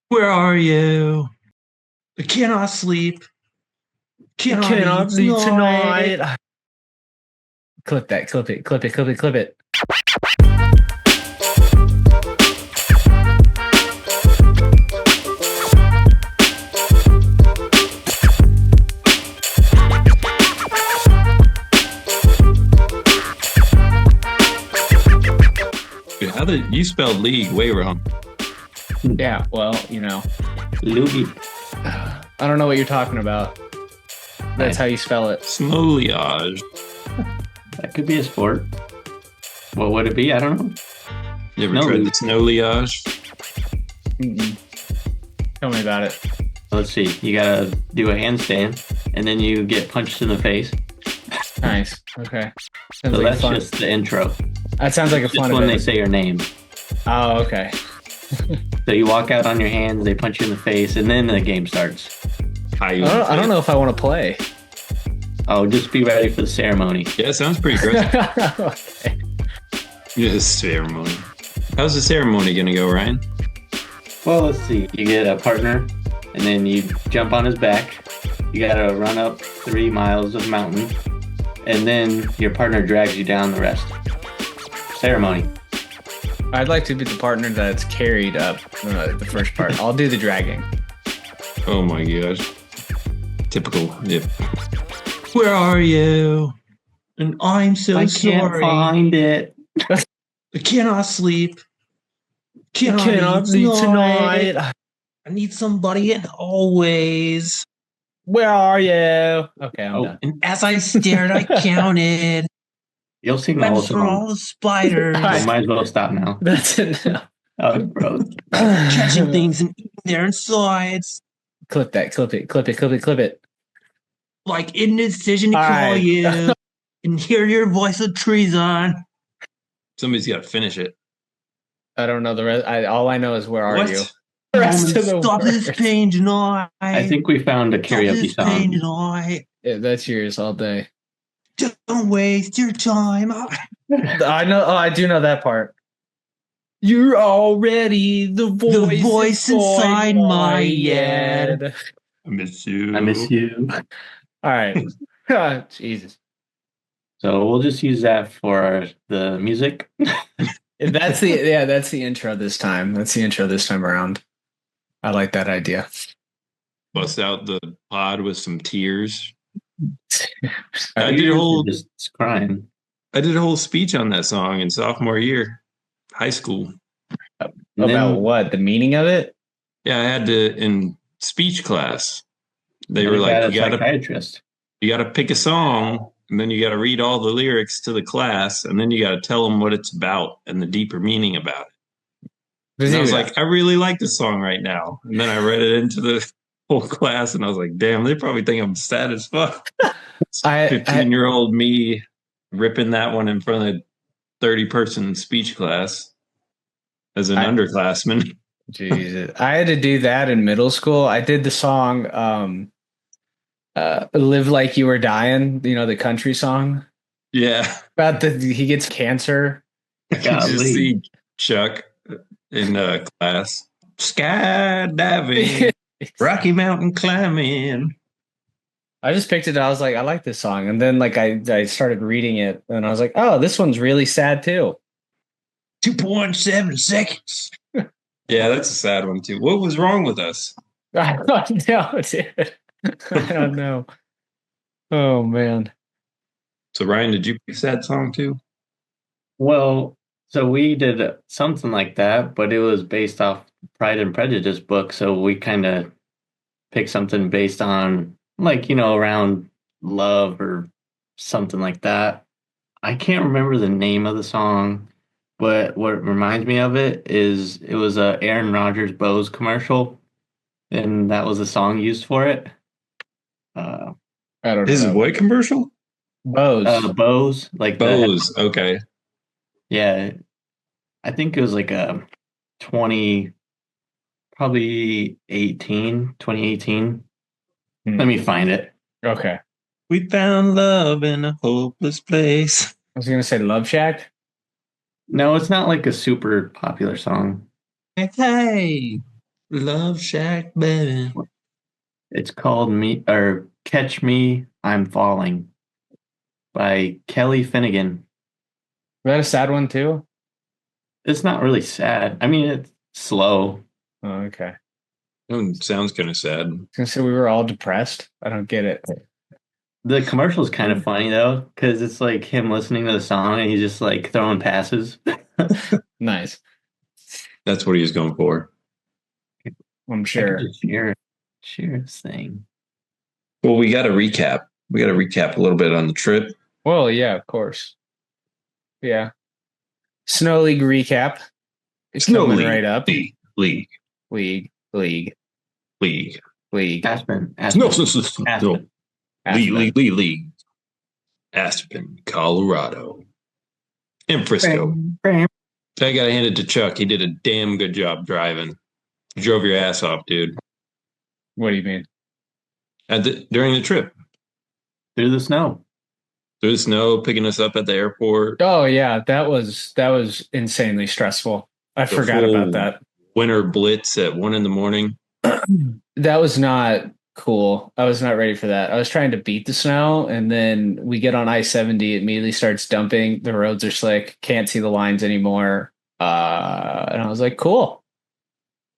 Where are you? I cannot sleep. Cannot eat Cannot be tonight. tonight. Clip that. Clip it. Clip it. Clip it. Clip it. How did you spelled league way wrong? Yeah. Well, Loogie. I don't know what you're talking about. That's how you spell it. Smoliage. That could be a sport. What would it be? I don't know. You ever No. tried the snowliage? Mm-mm. Tell me about it. Let's see. You gotta do a handstand, and then you get punched in the face. Nice. Okay. Sounds So like that's fun. just the intro. That sounds like a Just fun when they event. say your name. Oh, okay. So you walk out on your hands, they punch you in the face, and then the game starts. I don't know if I want to play. Oh, just be ready for the ceremony. Yeah, sounds pretty aggressive. Okay. Yeah, this ceremony. How's the ceremony gonna go, Ryan? Well, let's see. You get a partner, and then you jump on his back. You gotta run up 3 miles of mountain, and then your partner drags you down the rest. Ceremony. I'd like to be the partner that's carried up the first part. I'll do the dragging. Oh my gosh. Typical. Yep. Where are you? And I'm so I sorry. can't find it. I cannot sleep. Cannot, Cannot eat be tonight. tonight. I need somebody and always. Where are you? Okay, I'm done. And As I stared, I counted. you'll sing the whole Went for song. all the spiders. I- You might as well stop now. That's it. Oh, bro. Catching things and eating their insides. Clip that. Clip it. Clip it. Clip it. Clip it. Like indecision to All call right. you and hear your voice of treason. Somebody's got to finish it. I don't know the rest. All I know is where are What? you? The rest of the Stop this words. pain tonight. I think we found a Stop karaoke this pain song. tonight. Yeah, that's yours all day. Don't waste your time. I know. Oh, I do know that part. You're already the voice, inside my head. head. I miss you. I miss you. All right. Ah, Jesus. So we'll just use that for the music. That's the intro this time. That's the intro this time around. I like that idea. Bust out the pod with some tears. I I did a whole Just crying. speech on that song in sophomore year, high school. And About then- what? The meaning of it? Yeah, I had to in speech class. They and were a like, you psychiatrist. gotta pick a song, and then you gotta read all the lyrics to the class, and then you gotta tell them what it's about and the deeper meaning about it. And I was like, I really like this song right now. And then I read it into the whole class, and I was like, damn, they probably think I'm sad as fuck. 15-year-old me ripping that one in front of 30-person speech class as an underclassman. Jesus. I had to do that in middle school. I did the song Live Like You Were Dying, the country song. Yeah. About he gets cancer. I can just see Chuck in class. Skydiving, Rocky Mountain climbing. I just picked it. I was like, I like this song. And then I started reading it and I was like, oh, this one's really sad too. 2.7 seconds. Yeah, that's a sad one too. What was wrong with us? I don't know, dude. I don't know. Oh man. So Ryan, did you pick a sad song too? Well, so we did something like that, but it was based off Pride and Prejudice book. So we kind of picked something based on around love or something like that. I can't remember the name of the song, but what reminds me of it was a Aaron Rodgers Bose commercial, and that was the song used for it. I don't know. This is what commercial? Bose. Bose, like Bose. Okay. Yeah, I think it was like a 2018. Let me find it. Okay. We found love in a hopeless place. I was gonna say Love Shack. No, it's not like a super popular song. Hey, Love Shack, baby. It's called Me or Catch Me, I'm Falling by Kelly Finnegan. Is that a sad one too? It's not really sad. I mean, it's slow. Oh, okay. Sounds kind of sad. I was gonna say we were all depressed. I don't get it. The commercial's kind of funny though, because it's like him listening to the song and he's just like throwing passes. Nice. That's what he was going for. I'm I could sure. just share this thing. Well, we got to recap. We got to recap a little bit on the trip. Well, yeah, of course. Yeah. Snow League recap. It's Snow coming League. right up. League. Aspen. No, Aspen. League. Aspen, Colorado. And Frisco. I got to hand it to Chuck. He did a damn good job driving. You drove your ass off, dude. What do you mean? During the trip. Through the snow. Through the snow, picking us up at the airport. Oh yeah, that was insanely stressful. I forgot about that. Winter blitz at 1 a.m. That was not cool. I was not ready for that. I was trying to beat the snow, and then we get on I-70. It immediately starts dumping. The roads are slick. Can't see the lines anymore. And I was like, cool.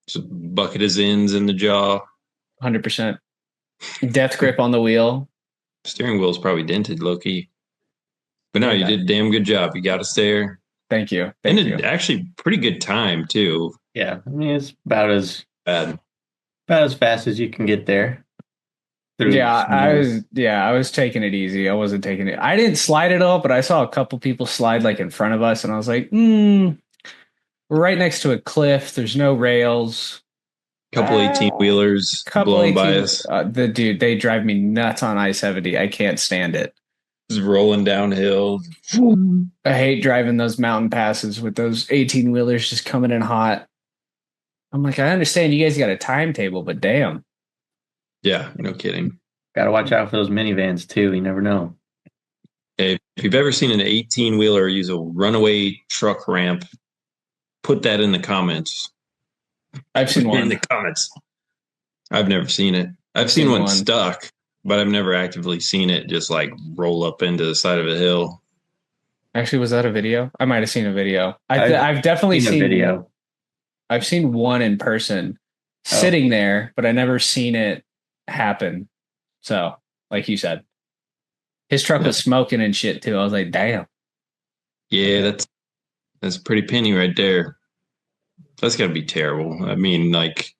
Just bucket his ends in the jaw. 100%. Death grip on the wheel. Steering wheel's probably dented, low-key. But no, you did a damn good job. You got us there. Thank you. Actually pretty good time, too. Yeah, I mean, it's about as Bad. about as fast as you can get there. I was taking it easy. I wasn't taking it. I didn't slide it all, but I saw a couple people slide like in front of us, and I was like, we're right next to a cliff. There's no rails. Couple 18-wheelers blowing by us. They drive me nuts on I-70. I can't stand it. Just rolling downhill. I hate driving those mountain passes with those 18-wheelers just coming in hot. I'm like, I understand you guys got a timetable, but damn. Yeah, no kidding. Got to watch out for those minivans too. You never know. Hey, if you've ever seen an 18-wheeler use a runaway truck ramp, put that in the comments. I've seen one in the comments. I've never seen it. I've seen one stuck, but I've never actively seen it just like roll up into the side of a hill. Actually, was that a video? I might have seen a video. I've definitely seen a video. I've seen one in person sitting there, but I never seen it happen. So, like you said, his truck was smoking and shit too. I was like, damn. Yeah, that's a pretty penny right there. That's got to be terrible. I mean, like,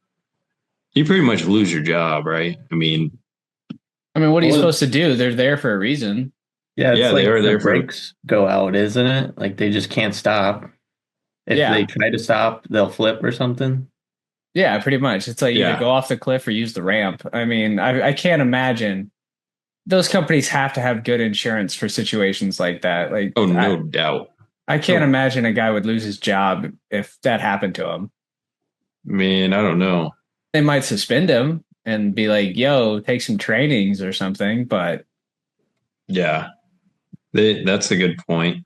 you pretty much lose your job, right? I mean, what are you supposed to do? They're there for a reason. Yeah, it's like they are there. Brakes go out, isn't it? Like they just can't stop. If they try to stop, they'll flip or something. Yeah, pretty much. It's like either go off the cliff or use the ramp. I mean, I can't imagine. Those companies have to have good insurance for situations like that. Like, no doubt. I can't imagine a guy would lose his job if that happened to him. Man, I don't know. They might suspend him and be like, yo, take some trainings or something, but yeah, that's a good point.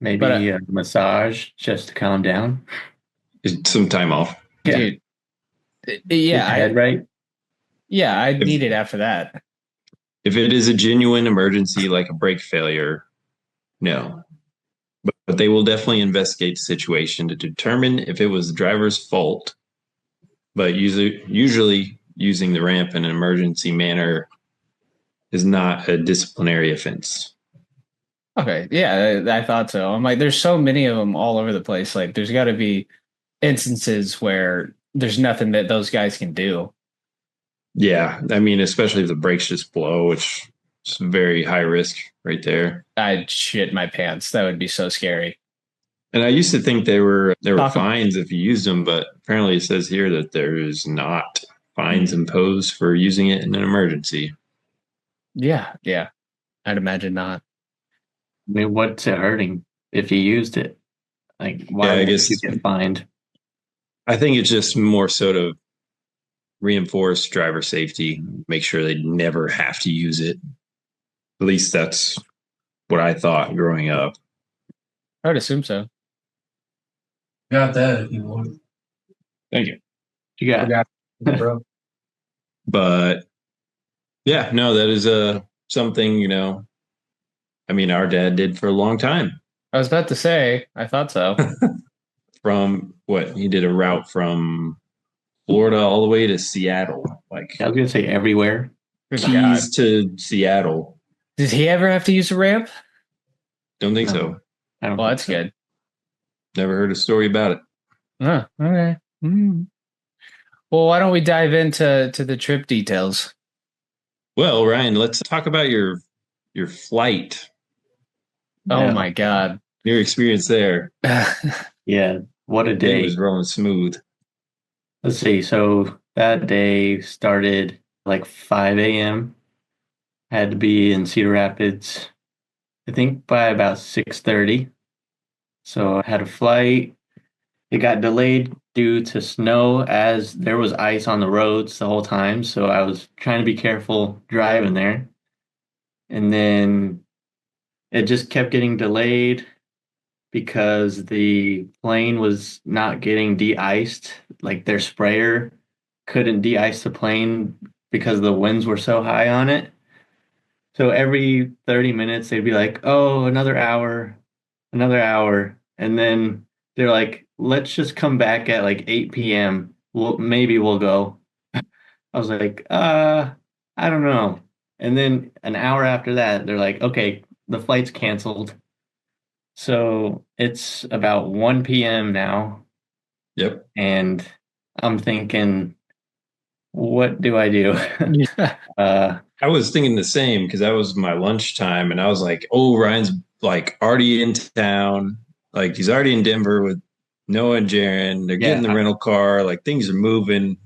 Maybe a massage just to calm down. Some time off. Yeah. Dude. Yeah. Head right? Yeah, I'd need it after that. If it is a genuine emergency like a brake failure, no. But they will definitely investigate the situation to determine if it was the driver's fault. But usually using the ramp in an emergency manner is not a disciplinary offense. Okay, yeah, I thought so. I'm like, there's so many of them all over the place. Like, there's got to be instances where there's nothing that those guys can do. Yeah, I mean, especially if the brakes just blow, which is very high risk right there. I'd shit my pants. That would be so scary. And I used to think there were fines if you used them, but apparently it says here that there is not fines imposed for using it in an emergency. Yeah. I'd imagine not. I mean, what's it hurting if you used it? Like, why would you get fined? I think it's just more so to reinforce driver safety, make sure they never have to use it. At least that's what I thought growing up. I would assume so. Got that if you want. Thank you. You got Bro. But yeah, no, that is something, I mean, our dad did for a long time. I was about to say, I thought so. From what he did a route from Florida all the way to Seattle, like I was gonna say everywhere. Good God. Keys to Seattle. Did he ever have to use a ramp? Don't think No, so. I don't Well, think that's so. good. Never heard a story about it. Oh, okay. Well, why don't we dive into the trip details? Well, Ryan, let's talk about your flight, Oh No. my God. your experience there. Yeah, what a That day was day. rolling smooth. Let's see. So that day started like 5 a.m. Had to be in Cedar Rapids, I think by about 6:30. So I had a flight. It got delayed due to snow as there was ice on the roads the whole time. So I was trying to be careful driving there. And then it just kept getting delayed because the plane was not getting de-iced. Like their sprayer couldn't de-ice the plane because the winds were so high on it. So every 30 minutes they'd be like, "Oh, another hour." And then they're like, "Let's just come back at like 8 p.m. Maybe we'll go." I was like, I don't know." And then an hour after that, they're like, "Okay, the flight's canceled." So it's about 1 p.m. now, Yep. and I'm thinking, what do I do? Yeah. I was thinking the same because that was my lunchtime, and I was like, "Oh, Ryan's like already in town. Like he's already in Denver with Noah and Jaren. They're getting the Yeah, rental car. Like things are moving."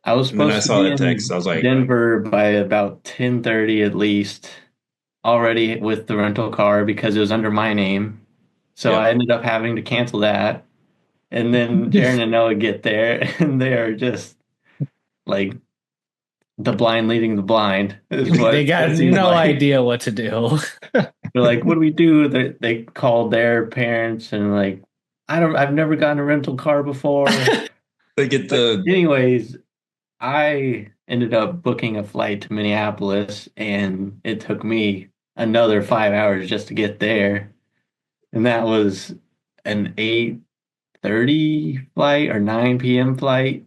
I was And then I supposed to saw be that text. in I was like, Denver by about 10:30 at least, already with the rental car because it was under my name. So I "Yep." ended up having to cancel that. And then Jaren and Noah get there and they are just like the blind leading the blind is They what got it seems no like. idea what to do. They're like, "What do we do?" They called their parents and like, I've never gotten a rental car before. They get But the anyways, I ended up booking a flight to Minneapolis and it took me another 5 hours just to get there. And that was an 8:30 flight or 9 p.m. flight.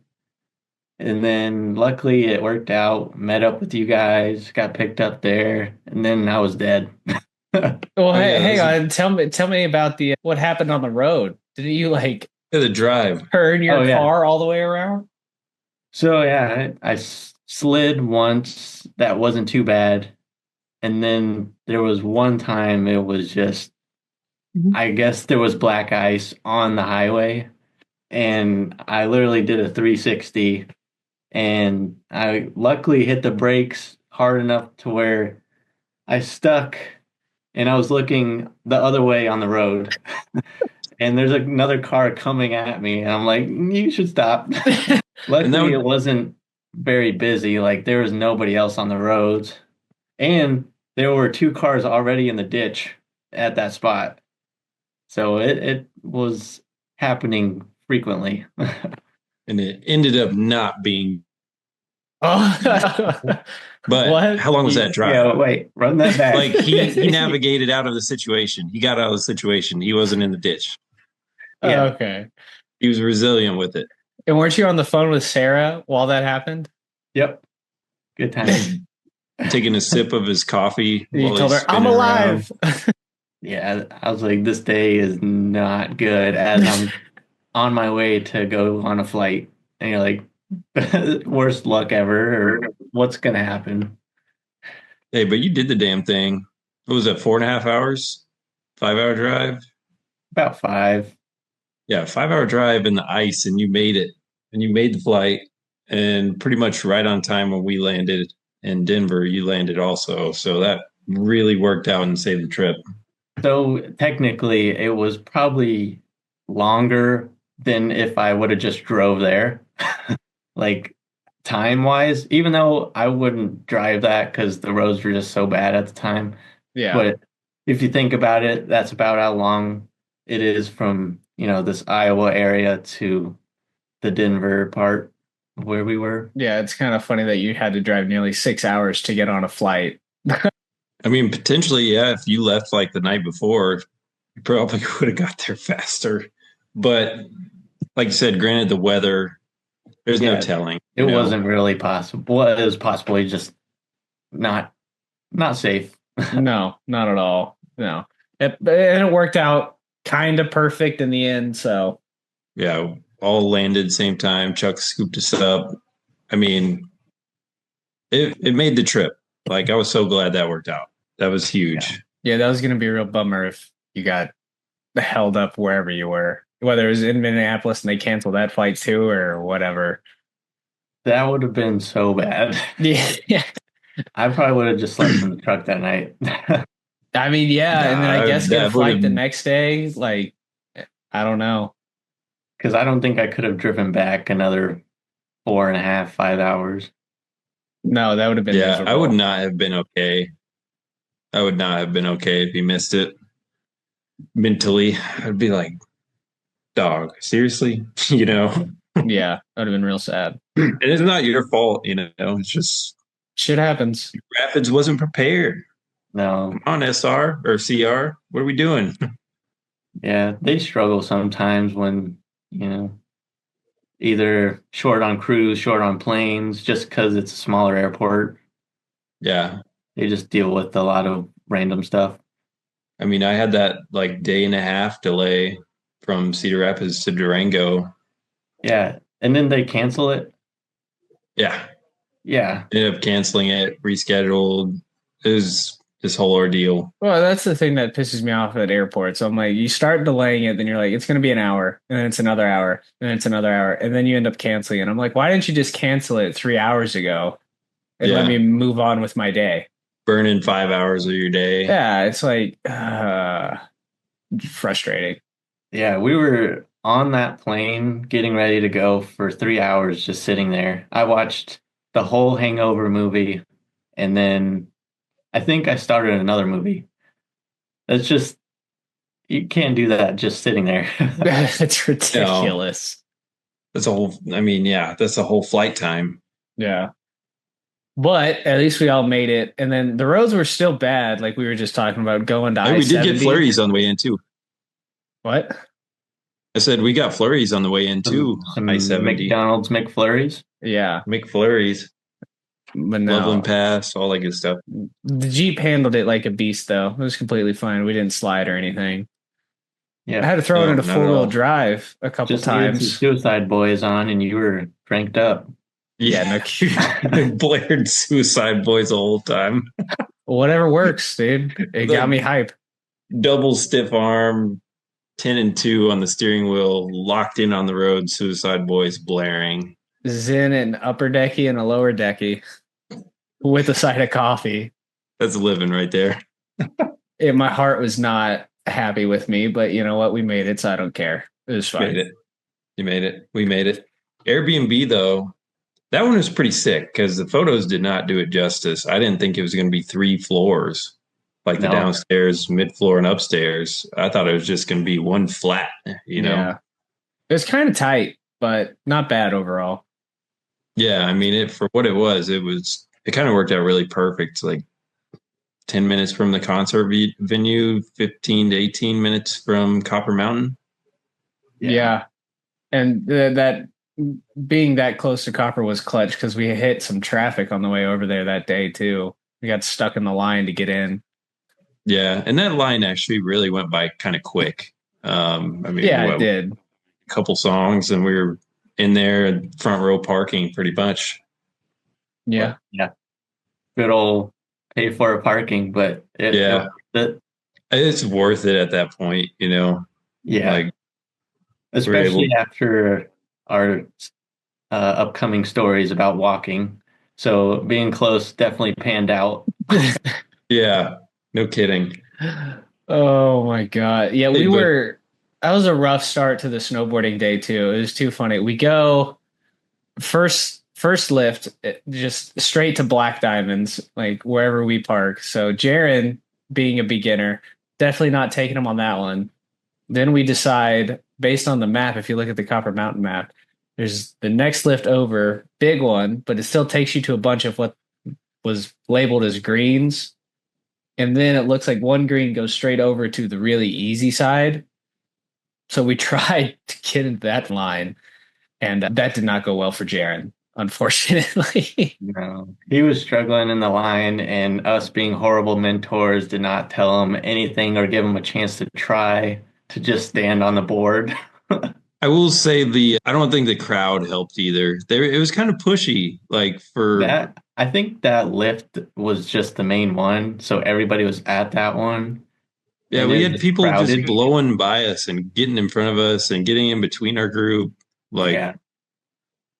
And then luckily it worked out, met up with you guys, got picked up there, and then I was dead. Well, oh yeah, hang those are on. Tell me about the what happened on the road. Didn't you like the drive. turn your Oh yeah. car all the way around? So yeah, I slid once. That wasn't too bad. And then there was one time it was just, I guess there was black ice on the highway, and I literally did a 360, and I luckily hit the brakes hard enough to where I stuck, and I was looking the other way on the road, and there's another car coming at me, and I'm like, "You should stop." And that Luckily, it would wasn't very busy. Like there was nobody else on the roads, and there were two cars already in the ditch at that spot. So it was happening frequently. and it ended up not being. Oh, But what? how long was that drive? Yeah, wait, run that back. Like he navigated out of the situation. He got out of the situation. He wasn't in the ditch. Yeah, Okay. He was resilient with it. And weren't you on the phone with Sarah while that happened? yep, good Just times. taking a sip of his coffee You while told he's her, I'm spinning around. alive. Yeah, I was like, this day is not good as I'm on my way to go on a flight. And you're like, worst luck ever, or what's gonna happen? Hey, but you did the damn thing. What was that? 4.5 hours? 5 hour drive? About five. Yeah, 5 hour drive in the ice, and you made it. And you made the flight, and pretty much right on time when we landed in Denver, you landed also. So that really worked out and saved the trip. So technically, it was probably longer than if I would have just drove there. Like time wise, even though I wouldn't drive that because the roads were just so bad at the time. Yeah. But if you think about it, that's about how long it is from, this Iowa area to the Denver part. where we were. Yeah, it's kind of funny that you had to drive nearly 6 hours to get on a flight. I mean, potentially, yeah, if you left like the night before, you probably would have got there faster. But like you said, granted the weather, there's no Yeah, telling, it wasn't really possible. Well, it was possibly just not not safe. No, not at all. No. And it worked out kind of perfect in the end. So, Yeah, all landed same time. Chuck scooped us up. I mean, it made the trip. Like I was so glad that worked out. That was huge. yeah, that was going to be a real bummer if you got held up wherever you were, whether it was in Minneapolis and they canceled that flight too or whatever. That would have been so bad. Yeah. I probably would have just slept in the truck that night. I mean, yeah. And then I Nah, guess get a that would flight have. the next day. Like, I don't know. Because I don't think I could have driven back another 4.5, 5 hours. No, that would have been Yeah, I would miserable. not have been okay. I would not have been okay if he missed it mentally. I'd be like, dog, seriously? You know? Yeah, that would have been real sad. And it's not your fault, you know. It's just Shit happens. Rapids wasn't prepared. No. Come on, SR or CR. What are we doing? Yeah, they struggle sometimes when, you know, either short on crews, short on planes, just because it's a smaller airport. Yeah. They just deal with a lot of random stuff. I mean, I had that like day and a half delay from Cedar Rapids to Durango. Yeah. And then they cancel it. Yeah. Yeah. Ended up canceling it, rescheduled. It was this whole ordeal. Well, that's the thing that pisses me off at airports. I'm like, you start delaying it, then you're like, it's going to be an hour, and then it's another hour, and then it's another hour, and then you end up canceling it. I'm like, why didn't you just cancel it 3 hours ago and let Yeah. me move on with my day? Burning 5 hours of your day. Yeah, it's like frustrating. Yeah. We were on that plane getting ready to go for 3 hours, just sitting there. I watched the whole Hangover movie, and then I think I started another movie. That's just, you can't do that just sitting there. It's You know, ridiculous. that's a whole, I mean, yeah, that's a whole flight time. Yeah. But at least we all made it. And then the roads were still bad, like we were just talking about going to And we did get I-70. flurries on the way in too. What? I said we got flurries on the way in too. Some I-70. McDonald's McFlurries. Yeah. McFlurries, But no. Loveland Pass, all that good stuff. The Jeep handled it like a beast, though. It was completely fine. We didn't slide or anything. Yeah. I had to throw it No, into not at four-wheel all. drive a couple Just needed some times. Suicide Boys on, and you were cranked up. Yeah, no, They blared Suicide Boys the whole time. whatever works, dude. It got me hype. Double stiff arm, 10 and 2 on the steering wheel, locked in on the road, Suicide Boys blaring. Zen and upper decky and a lower decky with a side of coffee. That's living right there. My heart was not happy with me, but you know what? We made it, so I don't care. It was fine. Made it. You made it. We made it. Airbnb, though, that one was pretty sick because the photos did not do it justice. I didn't think it was going to be 3 floors, like the No. downstairs, mid floor, and upstairs. I thought it was just going to be one flat, you know? Yeah. It was kind of tight, but not bad overall. Yeah, I mean, for what it kind of worked out really perfect. Like 10 minutes from the concert venue, 15 to 18 minutes from Copper Mountain. Yeah. And that being that close to Copper was clutch because we hit some traffic on the way over there that day too. We got stuck in the line to get in. Yeah, and that line actually really went by kind of quick. I mean, Yeah, it did. A couple songs, and we were in there, front row parking, pretty much. Yeah, Yeah. Good old pay for a parking, but it's worth it at that point, you know. Yeah. Like, especially after our upcoming stories about walking. So being close definitely panned out. Yeah, no kidding. Oh my God. Yeah, that was a rough start to the snowboarding day too. It was too funny. We go first lift, just straight to Black Diamonds, like wherever we park. So Jaron, being a beginner, definitely not taking him on that one. Then we decide, based on the map, if you look at the Copper Mountain map, There's the next lift over, big one, but it still takes you to a bunch of what was labeled as greens. And then it looks like one green goes straight over to the really easy side. So we tried to get into that line, and that did not go well for Jaron, unfortunately. No, he was struggling in the line, and us being horrible mentors did not tell him anything or give him a chance to try to just stand on the board. I will say I don't think the crowd helped either. It was kind of pushy, like for That I think that lift was just the main one, so everybody was at that one, yeah, and it we was had just people just crowded. blowing by us and getting in front of us and getting in between our group. Like Yeah,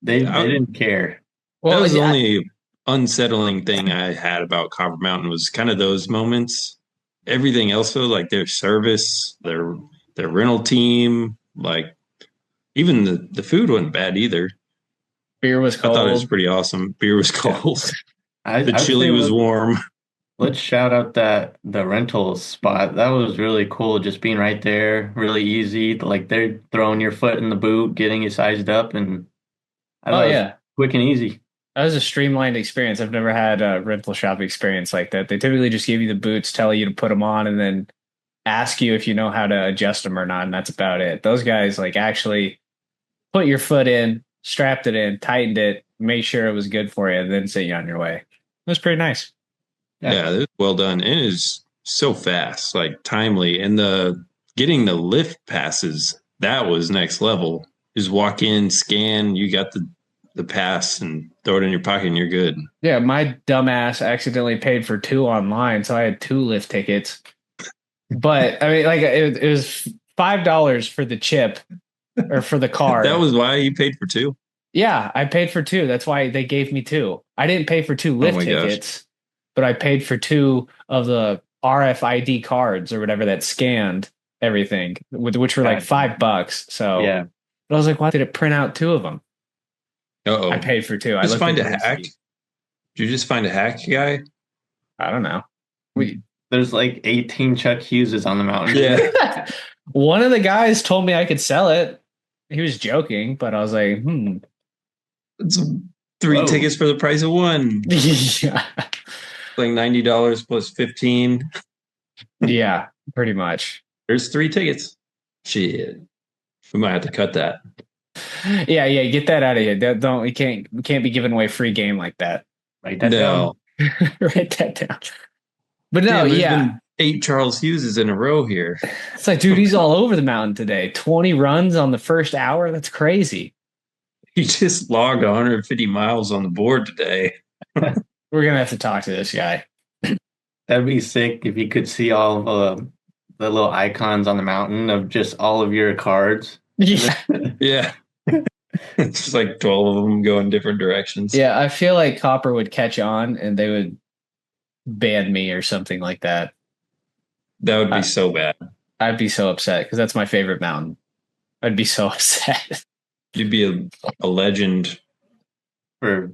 they didn't care. that Well, was the yeah, only unsettling thing I had about Copper Mountain was kind of those moments. Everything else though, like their service, their rental team, like even the food wasn't bad either. beer was I thought it was cold. pretty awesome. Beer was Yeah, cold. The I would say chili was warm. let's shout out that the rental spot. That was really cool, just being right there, really easy. Like they're throwing your foot in the boot, getting you sized up, and I Oh thought it was yeah, quick and easy. that was a streamlined experience. I've never had a rental shop experience like that. They typically just give you the boots, tell you to put them on, and then ask you if you know how to adjust them or not, and that's about it. Those guys like actually put your foot in, strapped it in, tightened it, made sure it was good for you, and then sent you on your way. It was pretty nice. Yeah, Yeah, it was well done. And it is so fast, like timely. And the getting the lift passes, that was next level. Just walk in, scan, you got the pass and throw it in your pocket and you're good. Yeah, my dumbass accidentally paid for two online, so I had two lift tickets. But I mean, like it was $5 for the chip or for the That card. was why you paid for two. Yeah, I paid for two. That's why they gave me two. I didn't pay for two Oh lift my gosh. tickets, but I paid for two of the RFID cards or whatever that scanned everything, which were like gotcha. $5. So Yeah. I was like, why did it print out two of them? I Uh-oh. paid for two. I Just looked at find a the hack. receipt. Did you just find a hack guy? I don't know. We There's like 18 Chuck Hugheses on the mountain. Yeah. One of the guys told me I could sell it. He was joking, but I was like, It's three Whoa. tickets for the price of one. yeah. Like $90 plus 15. Yeah, pretty much. There's three tickets. Shit. We might have to cut that. Yeah, get that out of here. Don't we can't be giving away free game like that. Write that No. down. Write that down. But no, Damn, there's yeah. been 8 Charles Hugheses in a row here. It's like, dude, he's all over the mountain today. 20 runs on the first hour. That's crazy. He just logged 150 miles on the board today. We're gonna have to talk to this guy. That'd be sick if you could see all of the little icons on the mountain of just all of your cards. Yeah. Yeah. It's just like 12 of them going different directions. Yeah, I feel like Copper would catch on and they would ban me or something like that. That would be so bad. I'd be so upset because that's my favorite mountain. I'd be so upset. You'd be a legend. For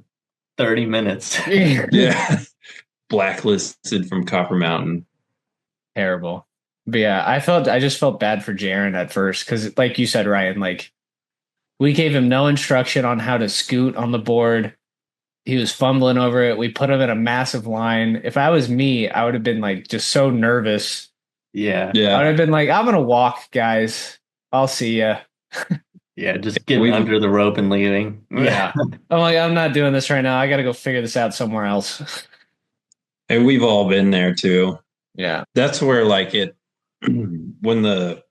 30 minutes. Yeah. Blacklisted from Copper Mountain. Terrible. But yeah, I just felt bad for Jaron at first because, like you said, Ryan, like we gave him no instruction on how to scoot on the board. He was fumbling over it. We put him in a massive line. If I was me, I would have been like just so nervous. Yeah. I would have been like, I'm gonna walk, guys. I'll see ya. Yeah, just getting under the rope and leaving. Yeah. I'm like, I'm not doing this right now. I gotta go figure this out somewhere else. And we've all been there too. Yeah. That's where like when the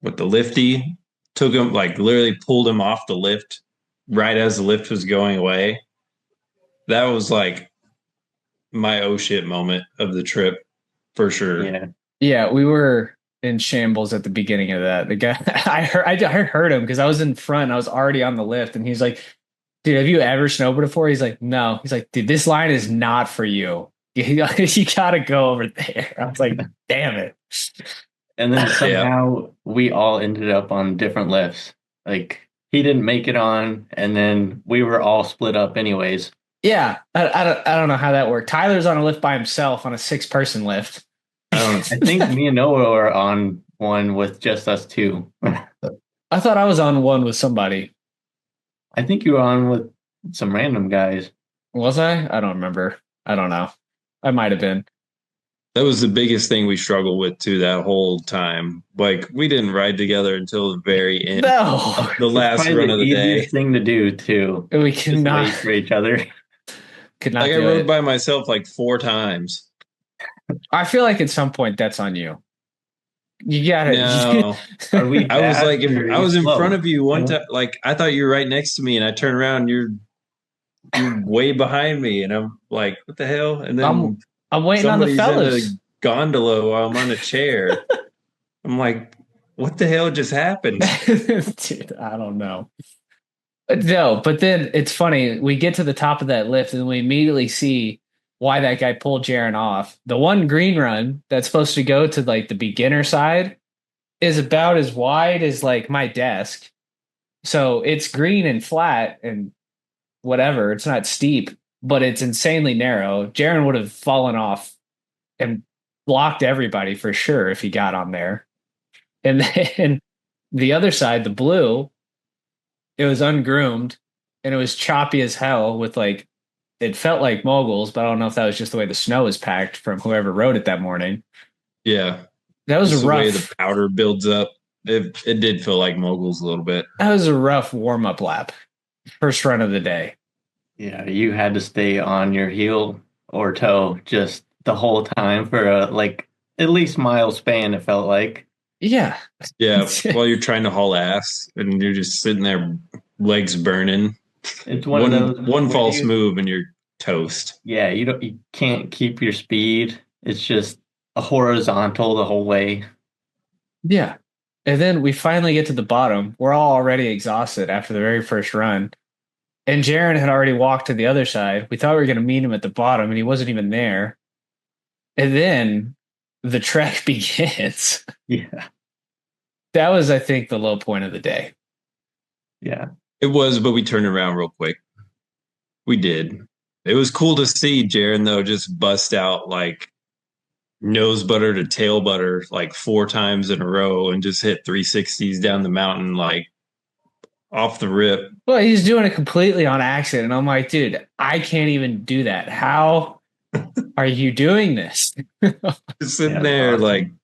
lifty took him, like literally pulled him off the lift right as the lift was going away. That was like my oh shit moment of the trip for sure. Yeah. Yeah, we were in shambles at the beginning of that. The guy I heard him because I was in front. I was already on the lift, and he's like, "Dude, have you ever snowboarded before?" He's like, "No." He's like, "Dude, this line is not for you. You gotta go over there." I was like, "Damn it!" And then somehow we all ended up on different lifts. Like he didn't make it on, and then we were all split up anyways. Yeah, I don't know how that worked. Tyler's on a lift by himself on a 6-person lift. I think me and Noah were on one with just us two. I thought I was on one with somebody. I think you were on with some random guys. Was I? I don't remember. I don't know. I might have been. That was the biggest thing we struggled with too that whole time. Like we didn't ride together until the very end, No, the It's last probably run the of the day. easiest thing to do too. we Just cannot wait for each other. could not Like I do rode it. by myself like 4 times. I feel like at some point that's on you. You got it. No, Are we I was fast like, or if are I you was in front slow? of you one time, like I thought you were right next to me, and I turn around, you're way behind me, and I'm like, what the hell? And I'm then I'm waiting on the somebody's in a fellas. gondola while I'm on a chair. I'm like, what the hell just happened? Dude, I don't know. No, but then it's funny. We get to the top of that lift and we immediately see why that guy pulled Jaren off. The one green run that's supposed to go to like the beginner side is about as wide as like my desk. So it's green and flat and whatever. It's not steep, but it's insanely narrow. Jaren would have fallen off and blocked everybody for sure if he got on there. And then the other side, the blue, it was ungroomed and it was choppy as hell with like it felt like moguls, but I don't know if that was just the way the snow was packed from whoever rode it that morning. Yeah, That was a just the way the rough powder builds up. It did feel like moguls a little bit. that was a rough warm-up lap. First run of the day. Yeah, you had to stay on your heel or toe just the whole time for a like at least mile span, it felt like. Yeah. Yeah, while you're trying to haul ass and you're just sitting there, legs burning. It's one of One those where false move and you're toast. yeah, you can't keep your speed. It's just a horizontal the whole way. Yeah. And then we finally get to the bottom. We're all already exhausted after the very first run. And Jaron had already walked to the other side. We thought we were going to meet him at the bottom, and he wasn't even there. And then the trek begins. Yeah. That was, I think, the low point of the day. Yeah. It was, but we turned around real quick. We did. It was cool to see Jaron though just bust out like nose butter to tail butter like 4 times in a row and just hit 360s down the mountain like off the rip. Well, he's doing it completely on accident. And I'm like, dude, I can't even do that. How are you doing this? Just sitting Yeah, there awesome.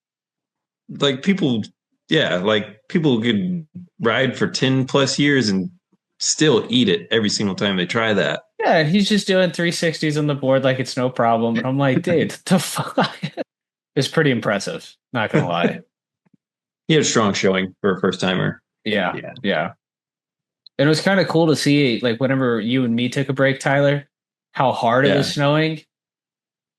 like people, yeah, like people could ride for 10 plus years and still eat it every single time they try that. Yeah, he's just doing 360s on the board like it's no problem. And I'm like, dude, the fuck? It's pretty impressive. Not gonna lie. He had a strong showing for a first timer. Yeah, Yeah. yeah. And it was kind of cool to see, like, whenever you and me took a break, Tyler, how hard it was Yeah. snowing.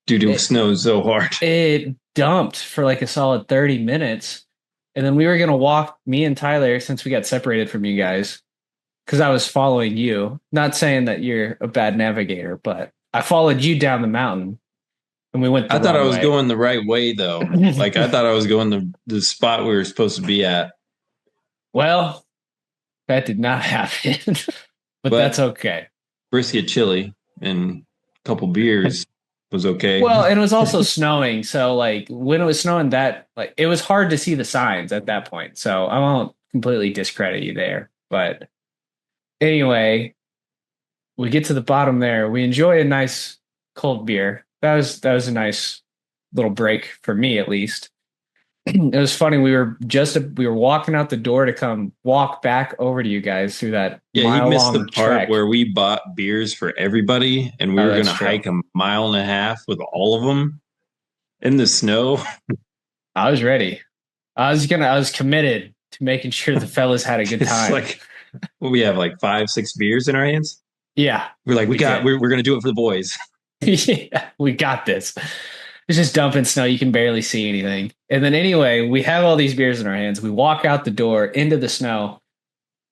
Dude, it snowed so hard. It dumped for like a solid 30 minutes. And then we were gonna walk, me and Tyler, since we got separated from you guys, because I was following you. Not saying that you're a bad navigator, but I followed you down the mountain and we went the I thought I wrong was way. going the right way though. Like I thought I was going the spot we were supposed to be at. Well, that did not happen, but that's okay. Brisket chili and a couple beers was okay. Well, and it was also snowing, so like when it was snowing, that like it was hard to see the signs at that point. So I won't completely discredit you there, but anyway, we get to the bottom there. We enjoy a nice cold beer. That was a nice little break for me at least. It was funny. We were walking out the door to come walk back over to you guys through that Yeah, he mile missed the long part trek. where we bought beers for everybody and we Oh, were going that's to true. hike a mile and a half with all of them in the snow. I was ready. I was committed to making sure the fellas had a good It's time. like, what we have like 5, 6 beers in our hands. Yeah, We're like, did. we're going to do it for the boys. Yeah, we got this. It's just dumping snow. You can barely see anything. And then anyway, we have all these beers in our hands. We walk out the door into the snow,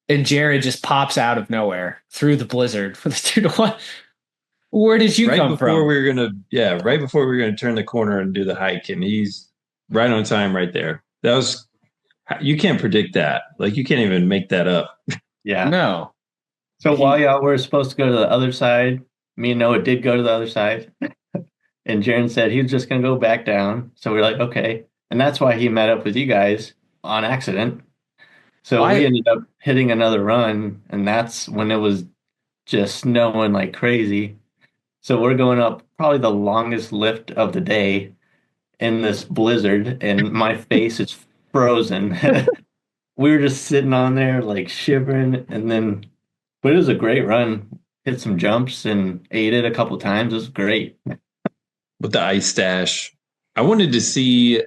and Jared just pops out of nowhere through the blizzard with a 2-1. Where did you come from? Right before we were gonna turn the corner and do the hike, and he's right on time right there. That was you can't predict that. Like you can't even make that up. Yeah. No. So while y'all were supposed to go to the other side, me and Noah did go to the other side. And Jaron said he was just going to go back down. So we are like, okay. And that's why he met up with you guys on accident. So we ended up hitting another run, and that's when it was just snowing like crazy. So we're going up probably the longest lift of the day in this blizzard, and my face is frozen. We were just sitting on there like shivering, and then, but it was a great run. Hit some jumps and ate it a couple times. It was great. With the ice dash, I wanted to see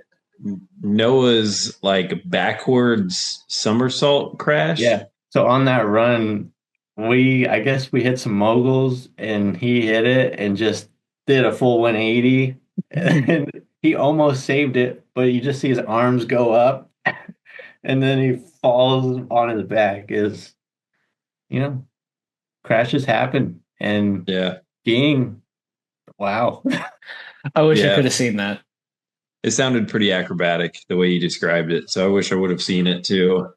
Noah's like backwards somersault crash. Yeah. So on that run, I guess we hit some moguls and he hit it and just did a full 180 and he almost saved it, but you just see his arms go up and then he falls on his back. Is, you know, crashes happen and Yeah. skiing, wow. I wish I could have seen that. It sounded pretty acrobatic the way you described it. So I wish I would have seen it too.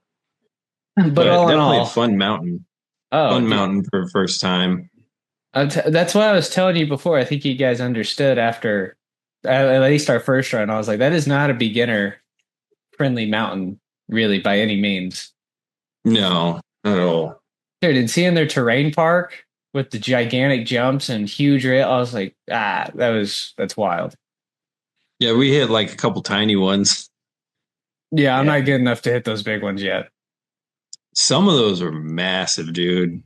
But all in definitely all, a fun mountain. Fun mountain for the first time. That's what I was telling you before. I think you guys understood after at least our first run. I was like, that is not a beginner friendly mountain, really, by any means. No, not at all. Dude, and seeing their terrain park with the gigantic jumps and huge rail, I was like, that's wild. Yeah, we hit like a couple tiny ones. Yeah, I'm not good enough to hit those big ones yet. Some of those were massive, dude.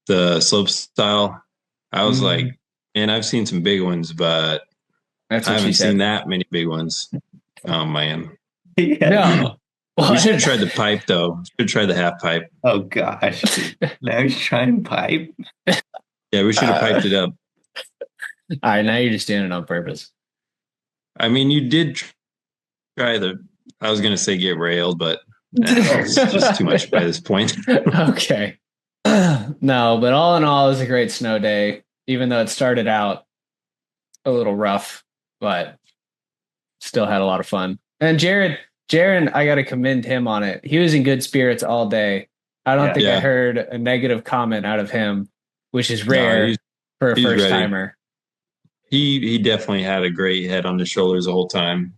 The slope style. I was like, and I've seen some big ones, but I haven't seen that many big ones. Oh man. No. We should have tried the pipe though. Should have tried the half pipe. Oh gosh. Now he's trying pipe. Yeah, we should have piped it up. All right, now you're just doing it on purpose. I mean, you did try I was going to say get railed, but it's just too much by this point. Okay. No, but all in all, it was a great snow day, even though it started out a little rough, but still had a lot of fun. And Jaron, I got to commend him on it. He was in good spirits all day. I don't think I heard a negative comment out of him, which is rare for a first timer. He definitely had a great head on his shoulders the whole time.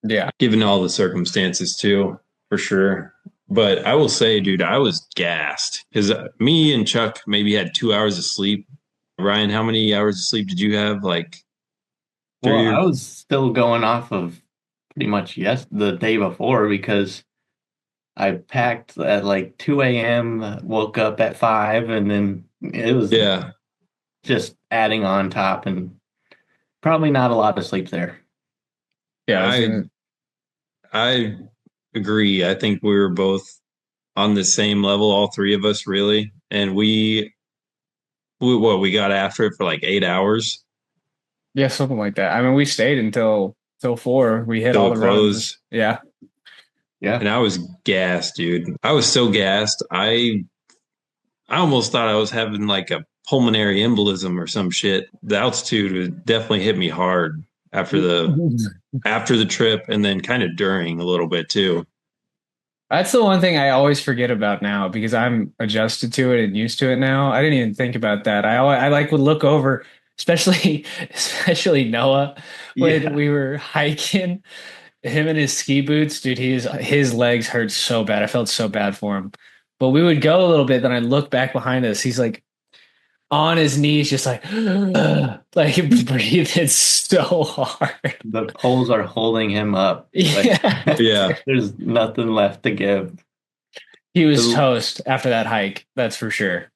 Yeah. Given all the circumstances too, for sure. But I will say, dude, I was gassed because me and Chuck maybe had 2 hours of sleep. Ryan, how many hours of sleep did you have? Like, well, I was still going off of pretty much the day before because I packed at like 2 a.m., woke up at 5, and then it was just adding on top and probably not a lot of sleep there. Yeah, I agree. I think we were both on the same level, all three of us, really. And we got after it for like 8 hours. Yeah, something like that. I mean, we stayed until 4. We hit all the runs. Yeah. Yeah. And I was gassed, dude. I was so gassed. I almost thought I was having like a pulmonary embolism or some shit. The altitude definitely hit me hard after the trip, and then kind of during a little bit too. That's the one thing I always forget about now because I'm adjusted to it and used to it now. I didn't even think about that. I like would look over, especially Noah when we were hiking. Him and his ski boots, dude. His legs hurt so bad. I felt so bad for him. But we would go a little bit. Then I look back behind us. He's like on his knees, just like breathing so hard. The poles are holding him up. Yeah. There's nothing left to give. He was toast after that hike. That's for sure.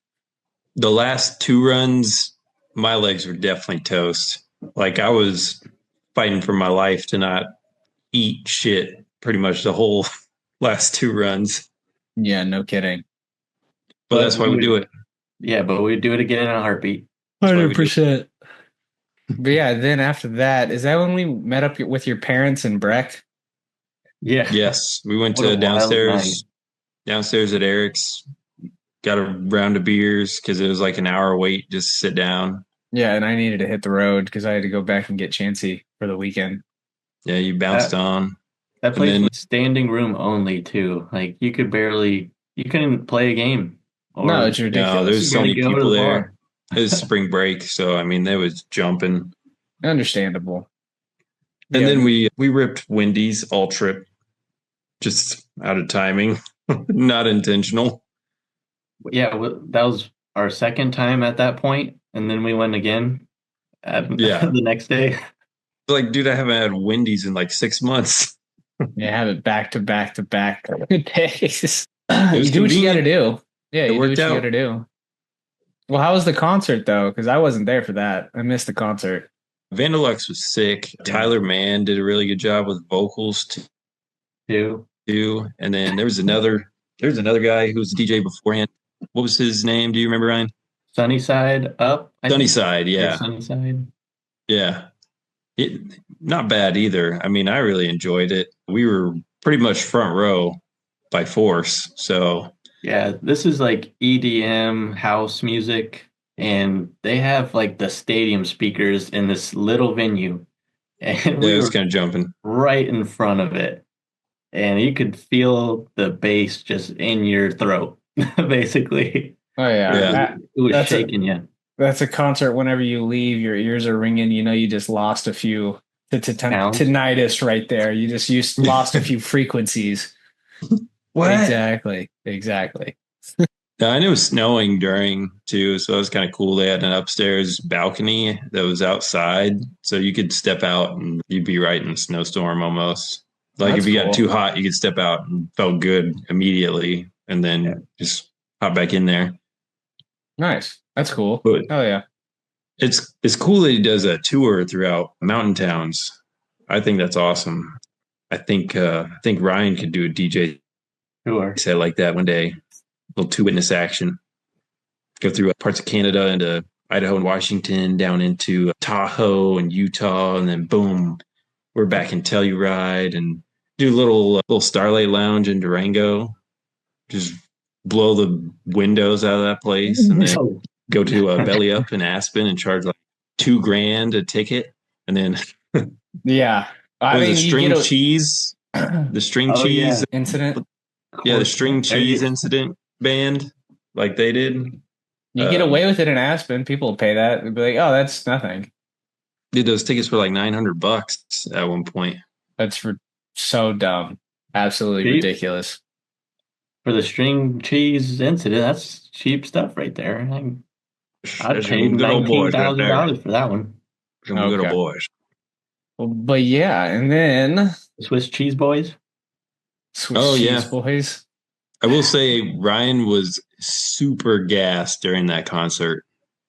The last 2 runs, my legs were definitely toast. Like I was fighting for my life to not eat shit pretty much the whole last 2 runs. Yeah, no kidding. But that's why we do it. Yeah, but we'd do it again in a heartbeat. 100%. But yeah, then after that, is that when we met up with your parents in Breck? Yeah. Yes. We went to downstairs at Eric's, got a round of beers because it was like an hour wait just to sit down. Yeah, and I needed to hit the road because I had to go back and get Chansey for the weekend. Yeah, you bounced on. That place was standing room only too. Like you couldn't play a game. No, it's ridiculous. No, there's so many people there. It was spring break, so I mean, they was jumping. Understandable. And then we ripped Wendy's all trip, just out of timing. Not intentional. Yeah, that was our second time at that point, and then we went again Yeah. the next day. Like, dude, I haven't had Wendy's in like 6 months. You have it back to back to back days. It You was do what you got to convenient. do. Yeah, It you do worked what you got to out. do. Well, how was the concert though? Because I wasn't there for that. I missed the concert. Vandalux was sick. Yeah, Tyler Mann did a really good job with vocals too. too. And then there's another guy who was a DJ beforehand. What was his name? Do you remember, Ryan? Sunnyside up, I think. Sunnyside, Or yeah. Sunnyside. Yeah. Not bad either. I mean, I really enjoyed it. We were pretty much front row by force. So Yeah, this is like EDM house music, and they have like the stadium speakers in this little venue, and yeah, it we was were kind of jumping. right in front of it, and you could feel the bass just in your throat, basically. Oh It, Yeah. yeah, it was that's a shaking you. that's a concert. Whenever you leave, your ears are ringing. You know you just lost a few Pounds. tinnitus right there. You lost a few frequencies. What? Exactly. Exactly. Yeah, and it was snowing during too, so it was kind of cool. They had an upstairs balcony that was outside, so you could step out and you'd be right in a snowstorm almost. Like if That's you got cool. too hot, you could step out and felt good immediately, and Yeah. then just hop back in there. Nice. That's cool. But Oh yeah. it's cool that he does a tour throughout mountain towns. I think that's awesome. I think Ryan could do a DJ Sure. set like that one day. A little two witness action. Go through parts of Canada into Idaho and Washington, down into Tahoe and Utah, and then boom, we're back in Telluride and do a little Starlight Lounge in Durango. Just blow the windows out of that place, and then So, go to Belly Up in Aspen and charge like $2,000 a ticket, and then Yeah. I what was it, mean, you get string cheese? a The string oh cheese, yeah, incident. of yeah, the course. string cheese incident band, like they did. You get Um, away with it in Aspen. People will pay that. They'll be like, "Oh, that's nothing." Did those tickets for like $900 at one point. That's for so dumb. Absolutely Cheap ridiculous. for the string cheese incident. That's cheap stuff right there. I'd There's pay some good old nineteen boys right thousand there. dollars for that one. Some good old Okay. boys. Well, but yeah, and then Swiss cheese boys. Swiss Oh cheese yeah, boys. I will say Ryan was super gassed during that concert.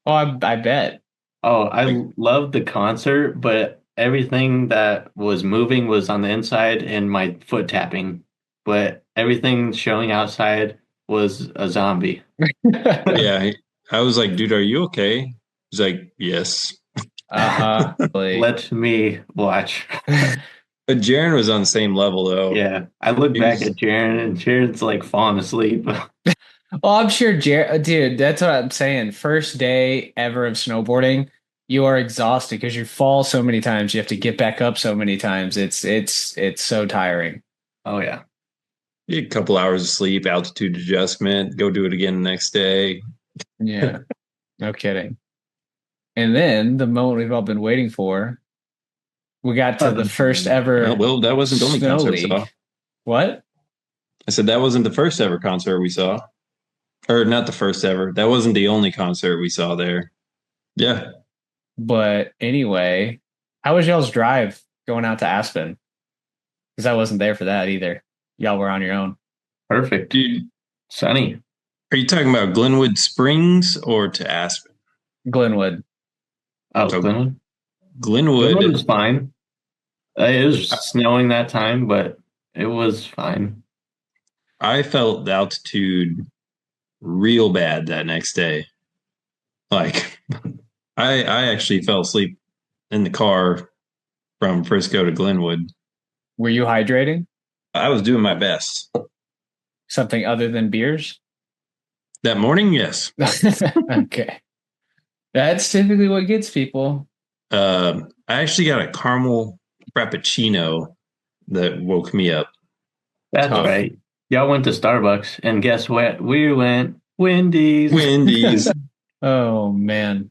Oh, I bet. Oh, I Like, loved the concert, but everything that was moving was on the inside and my foot tapping. But everything showing outside was a zombie. yeah, I was like, dude, are you okay? He's like, yes. Uh-huh. Let me watch. But Jaron was on the same level though. Yeah, I look He back was, at Jaron and Jaron's like falling asleep. Well, I'm sure, dude, that's what I'm saying. First day ever of snowboarding, you are exhausted because you fall so many times. You have to get back up so many times. It's so tiring. Oh yeah. he had a couple hours of sleep, altitude adjustment, go do it again the next day. Yeah, no kidding. And then the moment we've all been waiting for, we got to the first ever Well, that wasn't the only snow concert we saw. league. What? I said that wasn't the first ever concert we saw. Or not the first ever. That wasn't the only concert we saw there. Yeah. But anyway, how was y'all's drive going out to Aspen? Because I wasn't there for that either. Y'all were on your own. Perfect. Dude, Sunny. are you talking about Glenwood Springs or to Aspen? Glenwood. Oh, So Glenwood. Glenwood, Glenwood was fine. It was snowing that time, but it was fine. I felt the altitude real bad that next day. Like I actually fell asleep in the car from Frisco to Glenwood. Were you hydrating? I was doing my best. Something other than beers? That morning, yes. Okay. That's typically what gets people. I actually got a caramel frappuccino that woke me up. That's Tough. right. Y'all went to Starbucks, and guess what? We went Wendy's. Wendy's, Oh man.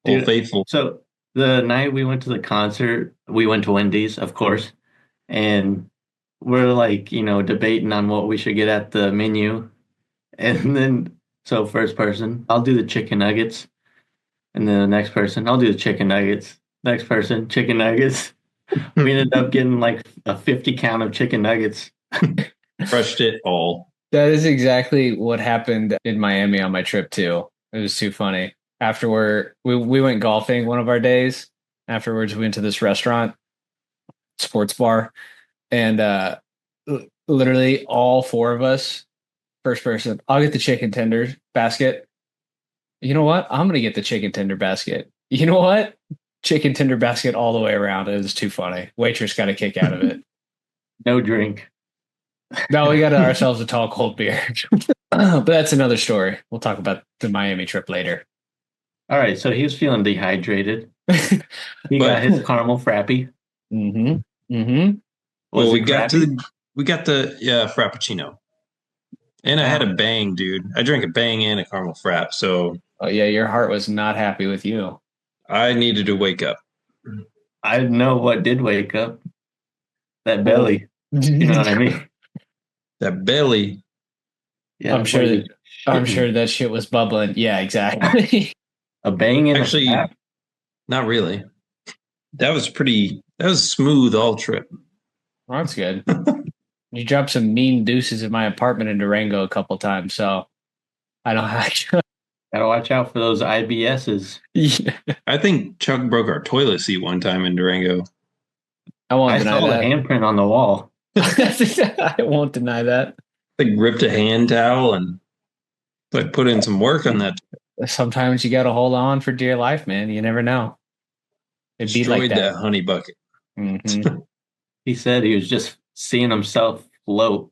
Old Dude, Faithful. so the night we went to the concert, we went to Wendy's, of course, and we're like, debating on what we should get at the menu. And then, so first person, I'll do the chicken nuggets. And then the next person, I'll do the chicken nuggets. Next person, chicken nuggets. We ended up getting like a 50 count of chicken nuggets. Crushed it all. That is exactly what happened in Miami on my trip too. It was too funny. Afterward, we went golfing one of our days. Afterwards, we went to this restaurant, sports bar, and literally all four of us, first person, I'll get the chicken tenders basket. You know what? I'm gonna get the chicken tender basket. You know what? Chicken tender basket all the way around. It was too funny. Waitress got a kick out of it. No drink. No, we got ourselves a tall, cold beer. But that's another story. We'll talk about the Miami trip later. All right, so he was feeling dehydrated. He got his caramel frappy. Mm-hmm. Mm-hmm. Well, we got the frappuccino, and I had a bang, dude. I drank a bang and a caramel frap, so oh yeah, your heart was not happy with you. I needed to wake up. I know what did wake up. That belly. You know what I mean? That belly. Yeah, I'm sure that shit was bubbling. Yeah, exactly. A bang in Actually, a not really. That was smooth all trip. Well, that's good. You dropped some mean deuces in my apartment in Durango a couple times, so I don't have Gotta watch out for those IBSs. Yeah. I think Chuck broke our toilet seat one time in Durango. I saw the handprint on the wall. I won't deny that. Like ripped a hand towel and like put in some work on that. Sometimes you got to hold on for dear life, man. You never know. It'd be like Destroyed that honey bucket. Mm-hmm. He said he was just seeing himself float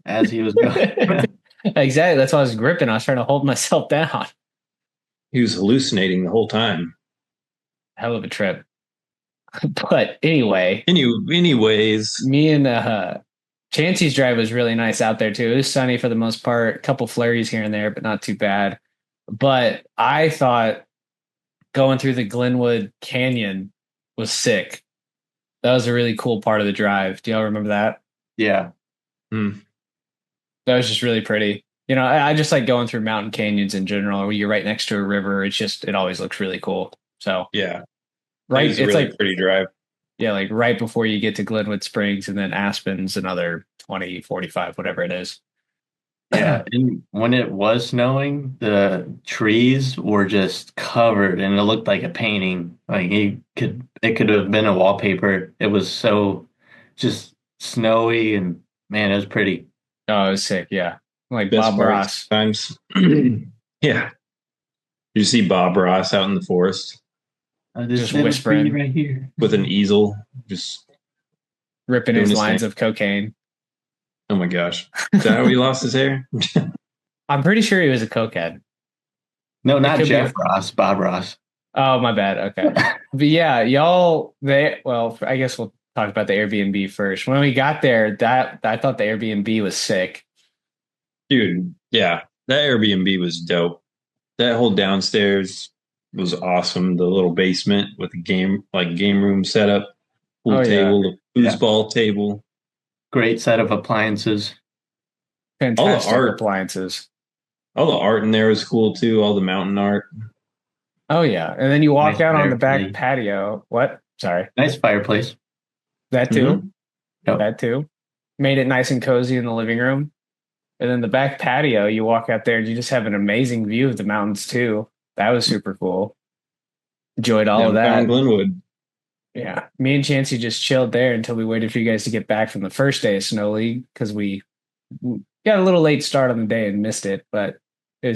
as he was going. Exactly. That's why I was gripping. I was trying to hold myself down. He was hallucinating the whole time. Hell of a trip. But anyway. Anyways. Me and Chancey's drive was really nice out there too. It was sunny for the most part. A couple flurries here and there, but not too bad. But I thought going through the Glenwood Canyon was sick. That was a really cool part of the drive. Do y'all remember that? Yeah. That was just really pretty. You know, I just like going through mountain canyons in general, where you're right next to a river. It always looks really cool. So yeah, right. It's really like pretty drive. Yeah, like right before you get to Glenwood Springs, and then Aspen's another 20, 45, whatever it is. Yeah, and when it was snowing, the trees were just covered, and it looked like a painting. Like it could have been a wallpaper. It was so just snowy, and man, it was pretty. Oh, it was sick. Yeah, like Best Bob Ross. Times. Yeah. You see Bob Ross out in the forest, just whispering right here with an easel, just ripping his lines of cocaine. Oh my gosh. Is that how he lost his hair? I'm pretty sure he was a cokehead. No, not Jeff Ross, Bob Ross. Oh, my bad. Okay. But yeah, I guess we'll talk about the Airbnb first. When we got there, I thought the Airbnb was sick. Dude, yeah. That Airbnb was dope. That whole downstairs was awesome. The little basement with the game room setup, pool table, the foosball table. Great set of appliances. Fantastic appliances. All the art in there was cool too. All the mountain art. Oh yeah, and then you walk out on the back patio. What? Sorry. Nice fireplace. That too. Mm-hmm. Yep. That too. Made it nice and cozy in the living room. And then the back patio, you walk out there and you just have an amazing view of the mountains too. That was super cool. Enjoyed all of that. Glenwood. Yeah. Me and Chancey just chilled there until we waited for you guys to get back from the first day of Snow League because we got a little late start on the day and missed it, but it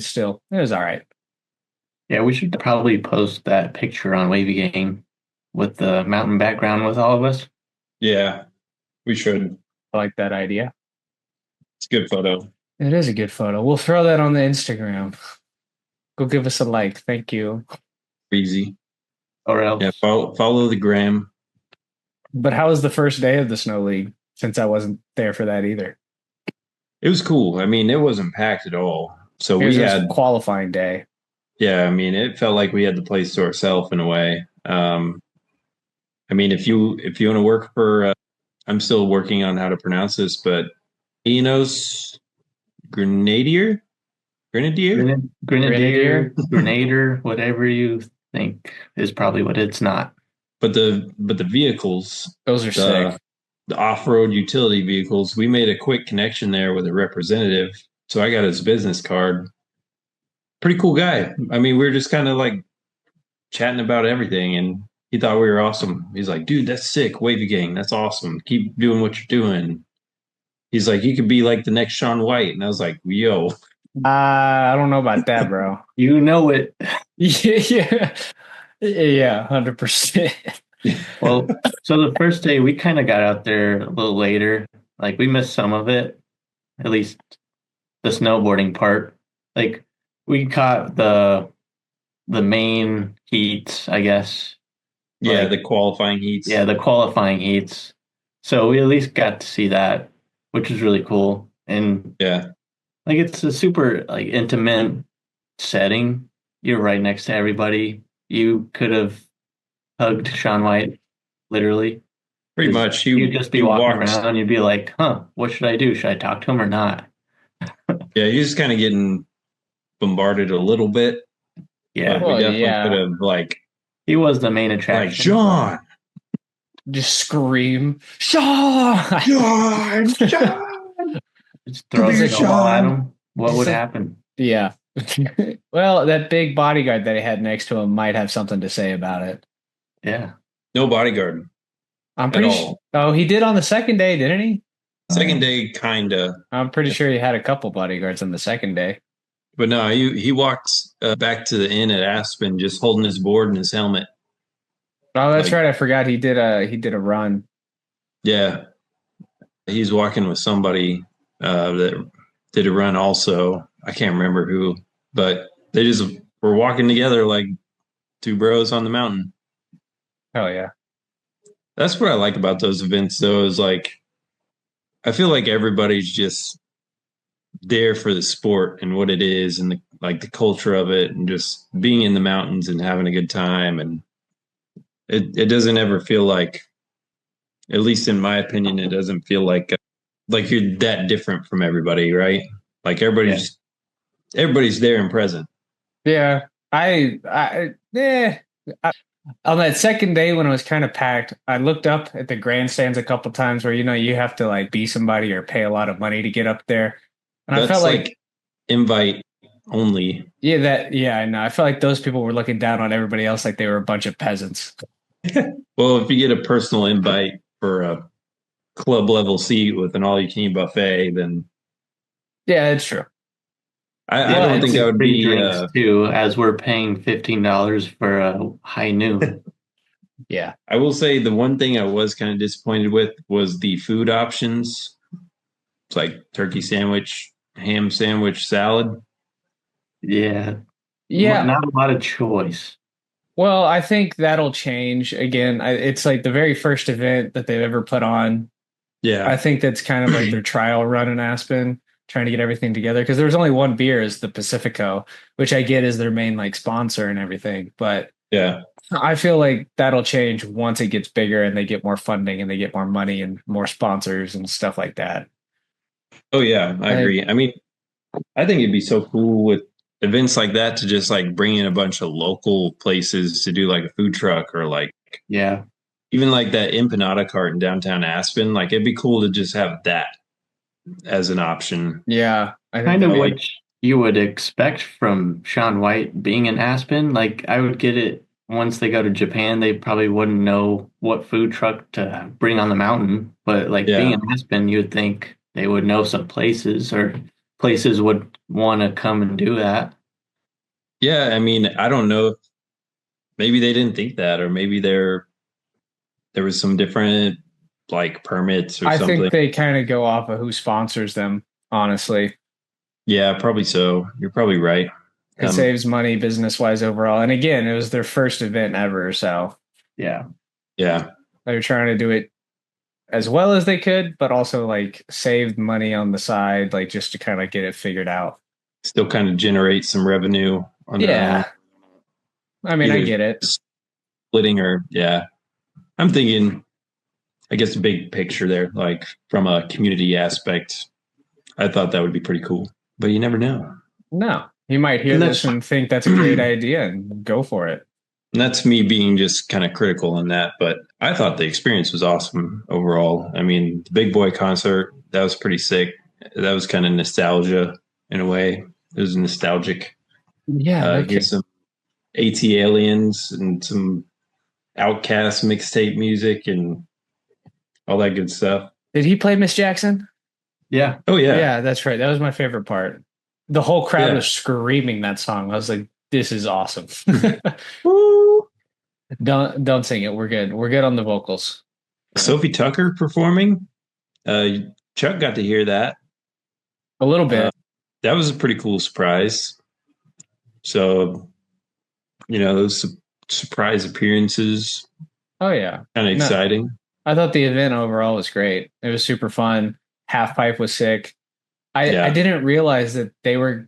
was all right. Yeah, we should probably post that picture on Wavy Gang with the mountain background with all of us. Yeah, we should. I like that idea. It's a good photo. It is a good photo. We'll throw that on the Instagram. Go give us a like. Thank you. Easy. Or else. Yeah, follow the gram. But how was the first day of the Snow League? Since I wasn't there for that either. It was cool. I mean, it wasn't packed at all. So we had qualifying day. Yeah, I mean, it felt like we had the place to ourselves in a way. I mean, if you want to work for I'm still working on how to pronounce this, but Enos Grenadier, Grenadier. Grenadier, Grenadier. Grenader, whatever you think is probably what it's not. But the vehicles, Those are sick. the off-road utility vehicles, we made a quick connection there with a representative. So I got his business card. Pretty cool guy. I mean, we were just kind of like chatting about everything, and he thought we were awesome. He's like, dude, that's sick. Wavy gang, that's awesome. Keep doing what you're doing. He's like, you could be like the next Sean White. And I was like, yo. I don't know about that, bro. You know it. Yeah, yeah, 100%. Well, so the first day we kind of got out there a little later. Like we missed some of it, at least the snowboarding part. Like we caught the main heats, I guess. Yeah, Like the qualifying heats. yeah, the qualifying heats. So we at least got to see that, which is really cool. And Yeah. like it's a super like intimate setting. You're right next to everybody. You could have hugged Sean White, literally. Pretty much. You'd just be He walking walks. around, you'd be like, huh, what should I do? Should I talk to him or not? Yeah, he's kind of getting bombarded a little bit, Yeah. but we Well, definitely could yeah. have He was the main like attraction. Sean, Just scream, Sean! Sean, Sean. Just throw Come the here, snowball at Sean. him. What would happen? Yeah. Well, that big bodyguard that he had next to him might have something to say about it. Yeah. No bodyguard I'm at pretty all. Oh, he did on the second day, didn't he? Second day, kinda, I'm pretty sure he had a couple bodyguards on the second day. but no, he walks back to the inn at Aspen, just holding his board and his helmet. Oh, that's Like, right. I forgot he did a run. yeah, he's walking with somebody that did a run also. I can't remember who, but they just were walking together like two bros on the mountain. Hell yeah. That's what I like about those events, though, is like I feel like everybody's just there for the sport and what it is and like the culture of it and just being in the mountains and having a good time. And it doesn't ever feel like, at least in my opinion, it doesn't feel like you're that different from everybody, right? Like everybody's there and present. Yeah. I on that second day when it was kind of packed, I looked up at the grandstands a couple times where you have to like be somebody or pay a lot of money to get up there. And I That's felt like like invite only. I know. I felt like those people were looking down on everybody else like they were a bunch of peasants. Well, if you get a personal invite for a club level seat with an all you can eat buffet, then Yeah, it's true. I don't think I would free be. drinks too, as we're paying $15 for a high noon. Yeah. I will say the one thing I was kind of disappointed with was the food options. It's like turkey sandwich, ham sandwich, salad. Yeah. Yeah. Not a lot of choice. Well, I think that'll change again. It's like the very first event that they've ever put on. Yeah. I think that's kind of like their trial run in Aspen, trying to get everything together. Because there was only one beer, is the Pacifico, which I get is their main like sponsor and everything. But Yeah. I feel like that'll change once it gets bigger and they get more funding and they get more money and more sponsors and stuff like that. Oh yeah, I agree. I mean, I think it'd be so cool with events like that to just like bring in a bunch of local places to do like a food truck or like Yeah. even like that empanada cart in downtown Aspen. Like it'd be cool to just have that as an option. Yeah, I think Kind of that'll what you would expect from Sean White being in Aspen. Like I would get it once they go to Japan, they probably wouldn't know what food truck to bring on the mountain. But like being Yeah. in Aspen, you'd think they would know some places or places would want to come and do that. Yeah, I mean, I don't know. Maybe they didn't think that, or maybe there was some different like permits or I something. think they kind of go off of who sponsors them, honestly. Yeah, probably so. You're probably right. It saves money business wise overall. And again, it was their first event ever. So Yeah. Yeah. they were trying to do it as well as they could, but also like saved money on the side, like just to kind of get it figured out. Still kind of generate some revenue on their own. Yeah. I mean, I Either get it. splitting or yeah. I'm thinking I guess the big picture there, like from a community aspect, I thought that would be pretty cool. But you never know. No, you might hear And this and think that's a great idea and go for it. that's me being just kind of critical on that, but I thought the experience was awesome overall. I mean, the Big Boy concert, that was pretty sick. That was kind of nostalgia in a way. It was nostalgic. Yeah, Here's some AT Aliens and some Outcast mixtape music and all that good stuff. Did he play Miss Jackson? Yeah. Oh yeah. Yeah, that's right. That was my favorite part. The whole crowd Yeah. was screaming that song. I was like, this is awesome. Woo! Don't sing it. We're good. We're good on the vocals. Sophie Tucker performing. Chuck got to hear that. A little bit. That was a pretty cool surprise. So, those surprise appearances. Oh yeah. Kind of exciting. No, I thought the event overall was great. It was super fun. Half pipe was sick. I didn't realize that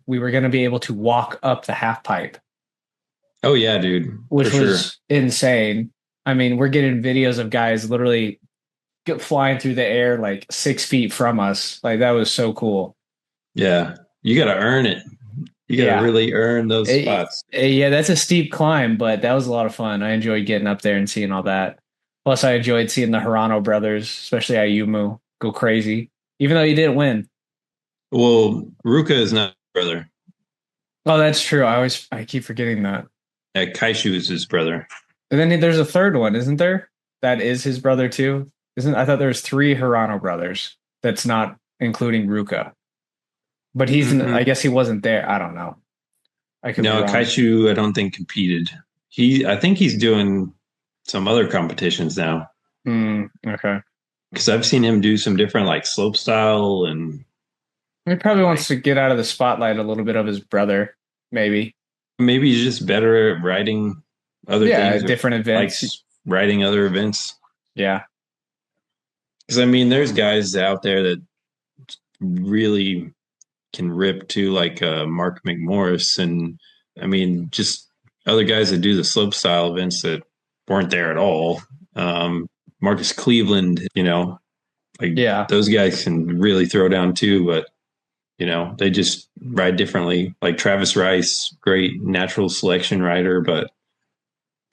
we were going to be able to walk up the half pipe. Oh yeah, dude. Which was insane. I mean, we're getting videos of guys literally flying through the air like 6 feet from us. Like that was so cool. Yeah. You got to earn it. You got to really earn those spots. Yeah, that's a steep climb, but that was a lot of fun. I enjoyed getting up there and seeing all that. Plus, I enjoyed seeing the Hirano brothers, especially Ayumu, go crazy, even though he didn't win. Well, Ruka is not brother. Oh, that's true. I keep forgetting that. Yeah, Kaishu is his brother. And then there's a third one, isn't there? That is his brother too. I thought there was 3 Hirano brothers. That's not including Ruka. But I guess he wasn't there. I don't know. No, Kaishu, I don't think competed. I think he's doing some other competitions now. Okay. Because I've seen him do some different like slope style and. He probably wants to get out of the spotlight a little bit of his brother, maybe. Maybe he's just better at writing other things. Different events. Like writing other events. Yeah. Because I mean, there's guys out there that really can rip to like Mark McMorris and I mean just other guys that do the slope style events that weren't there at all. Marcus Cleveland, those guys can really throw down too, but they just ride differently. Like Travis Rice, great natural selection rider, but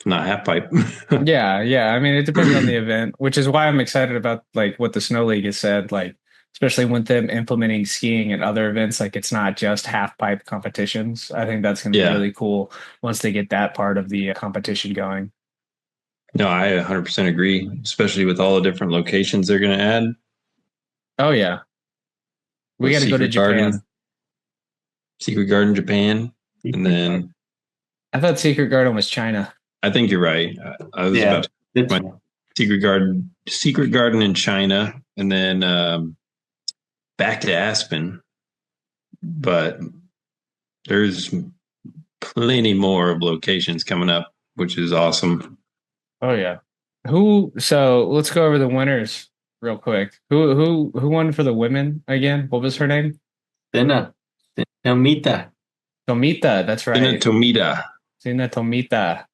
not half pipe. Yeah. I mean, it depends on the event, which is why I'm excited about like what the Snow League has said, like especially with them implementing skiing at other events. Like it's not just half pipe competitions. I think that's going to be really cool once they get that part of the competition going. No, I 100% agree, especially with all the different locations they're going to add. Oh yeah. We got to go to Japan. Secret Garden, Japan. And then I thought Secret Garden was China. I think you're right. I was about to my Secret Garden in China, and then back to Aspen. But there's plenty more of locations coming up, which is awesome. Oh yeah. So let's go over the winners real quick. Who won for the women again? What was her name? Tomita. Tomita, that's right. Sina Tomita.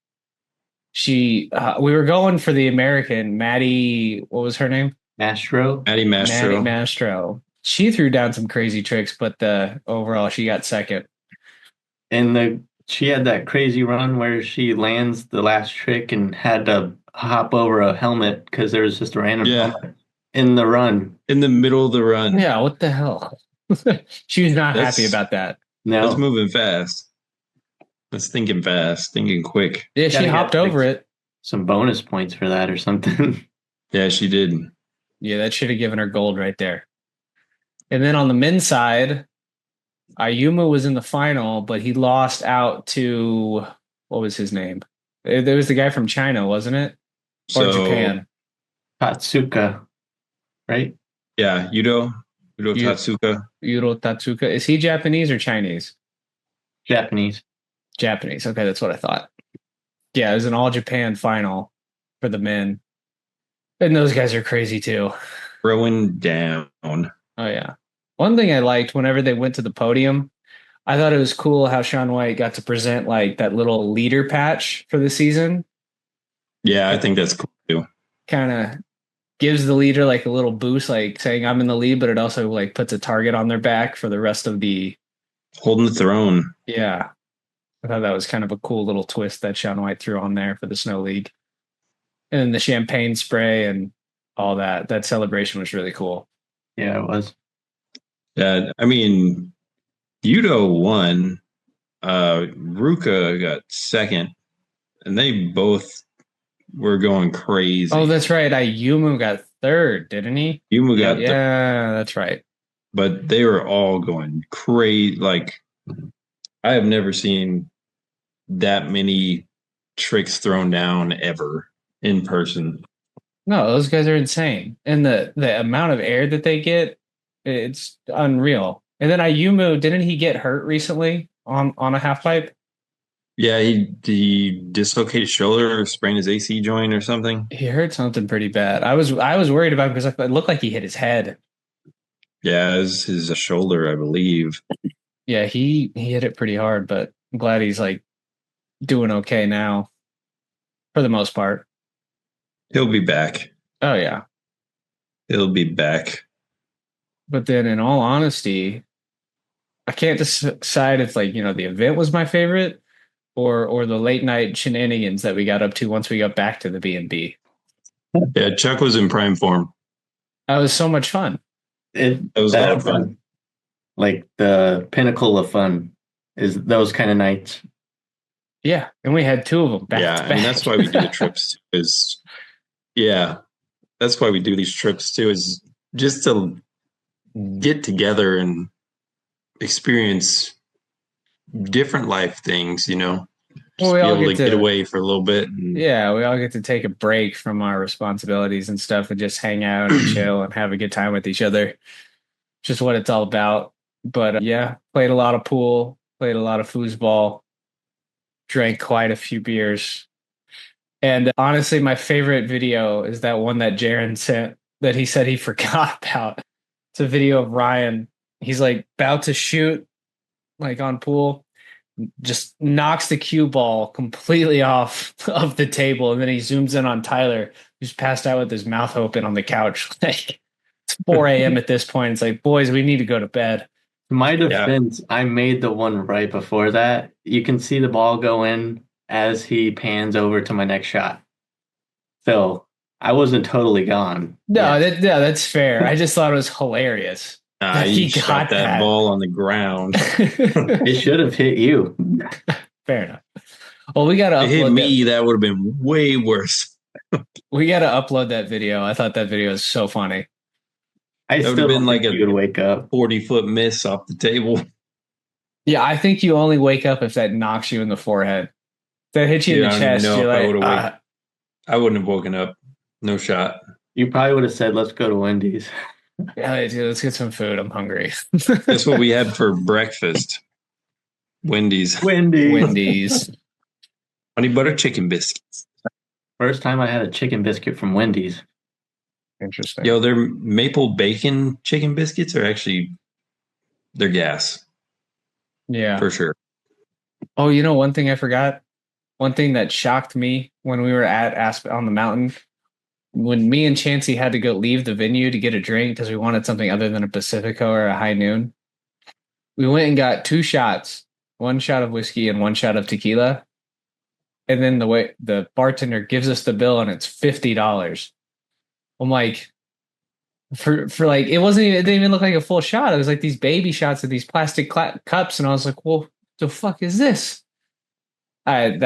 She we were going for the American Maddie, what was her name? Maddie Mastro. She threw down some crazy tricks, but overall she got second. And she had that crazy run where she lands the last trick and had to hop over a helmet because there was just a random helmet in the run. In the middle of the run. Yeah, what the hell? She was not happy about that. No. That's moving fast. That's thinking fast, thinking quick. Yeah, she hopped over it. Some bonus points for that or something. Yeah, she did. Yeah, that should have given her gold right there. And then on the men's side, Ayumu was in the final, but he lost out to, what was his name? There was the guy from China, wasn't it? Or Japan? Tatsuka, right? Yeah, Yudo Tatsuka. Yudo Tatsuka. Is he Japanese or Chinese? Japanese. Okay, that's what I thought. Yeah, it was an all-Japan final for the men. And those guys are crazy too. Throwing down. Oh, yeah. One thing I liked whenever they went to the podium, I thought it was cool how Shaun White got to present like that little leader patch for the season. Yeah, I think that's cool too. Kind of gives the leader like a little boost, like saying I'm in the lead, but it also like puts a target on their back for the rest of the holding the throne. Yeah. I thought that was kind of a cool little twist that Shaun White threw on there for the Snow League. And the champagne spray and all that. That celebration was really cool. Yeah, it was. Yeah, I mean, Yudo won. Ruka got second, and they both were going crazy. Oh, that's right. Ayumu got third, didn't he? Yumu got yeah, that's right. But they were all going crazy. Like, I have never seen that many tricks thrown down ever in person. No, those guys are insane. And the amount of air that they get, it's unreal. And then Ayumu, didn't he get hurt recently on a half pipe? Yeah, he dislocated his shoulder or sprained his AC joint or something. He hurt something pretty bad. I was worried about him because it looked like he hit his head. Yeah, it was his shoulder, I believe. Yeah, he hit it pretty hard, but I'm glad he's like doing okay now for the most part. He'll be back. Oh yeah. He'll be back. But then in all honesty, I can't decide if like, the event was my favorite or the late night shenanigans that we got up to once we got back to the B&B. Yeah, Chuck was in prime form. That was so much fun. It was a lot of fun. Like the pinnacle of fun is those kind of nights. Yeah, and we had two of them back to back. And that's why we do the trips. That's why we do these trips too. Is just to get together and experience different life things. Just well, we be all able to get away for a little bit. Yeah, we all get to take a break from our responsibilities and stuff, and just hang out and chill and have a good time with each other. Just what it's all about. But yeah, played a lot of pool, played a lot of foosball, drank quite a few beers. And honestly, my favorite video is that one that Jaron sent that he said he forgot about. It's a video of Ryan. He's like about to shoot like on pool, just knocks the cue ball completely off of the table. And then he zooms in on Tyler, who's passed out with his mouth open on the couch. Like it's 4 a.m. at this point. It's like, boys, we need to go to bed. To my defense, I made the one right before that. You can see the ball go in as he pans over to my next shot. So I wasn't totally gone. No, that's fair. I just thought it was hilarious. He shot that ball on the ground. It should have hit you. Fair enough. Well, we got to upload. It hit me. That would have been way worse. We got to upload that video. I thought that video was so funny. I still would have been like a wake up 40-foot miss off the table. Yeah, I think you only wake up if that knocks you in the forehead. If that hits you in the chest. You're like, I wouldn't have woken up. No shot. You probably would have said, "Let's go to Wendy's." Yeah, let's get some food. I'm hungry. That's what we had for breakfast. Wendy's. Honey butter chicken biscuits. First time I had a chicken biscuit from Wendy's. Interesting. Yo, their maple bacon chicken biscuits are they're gas. Yeah. For sure. Oh, one thing I forgot? One thing that shocked me when we were at on the mountain, when me and Chancey had to go leave the venue to get a drink because we wanted something other than a Pacifico or a High Noon, we went and got 2 shots, 1 shot of whiskey and 1 shot of tequila. And then the bartender gives us the bill and it's $50. I'm like, for like, it didn't even look like a full shot. It was like these baby shots of these plastic cups. And I was like, well, the fuck is this? Didn't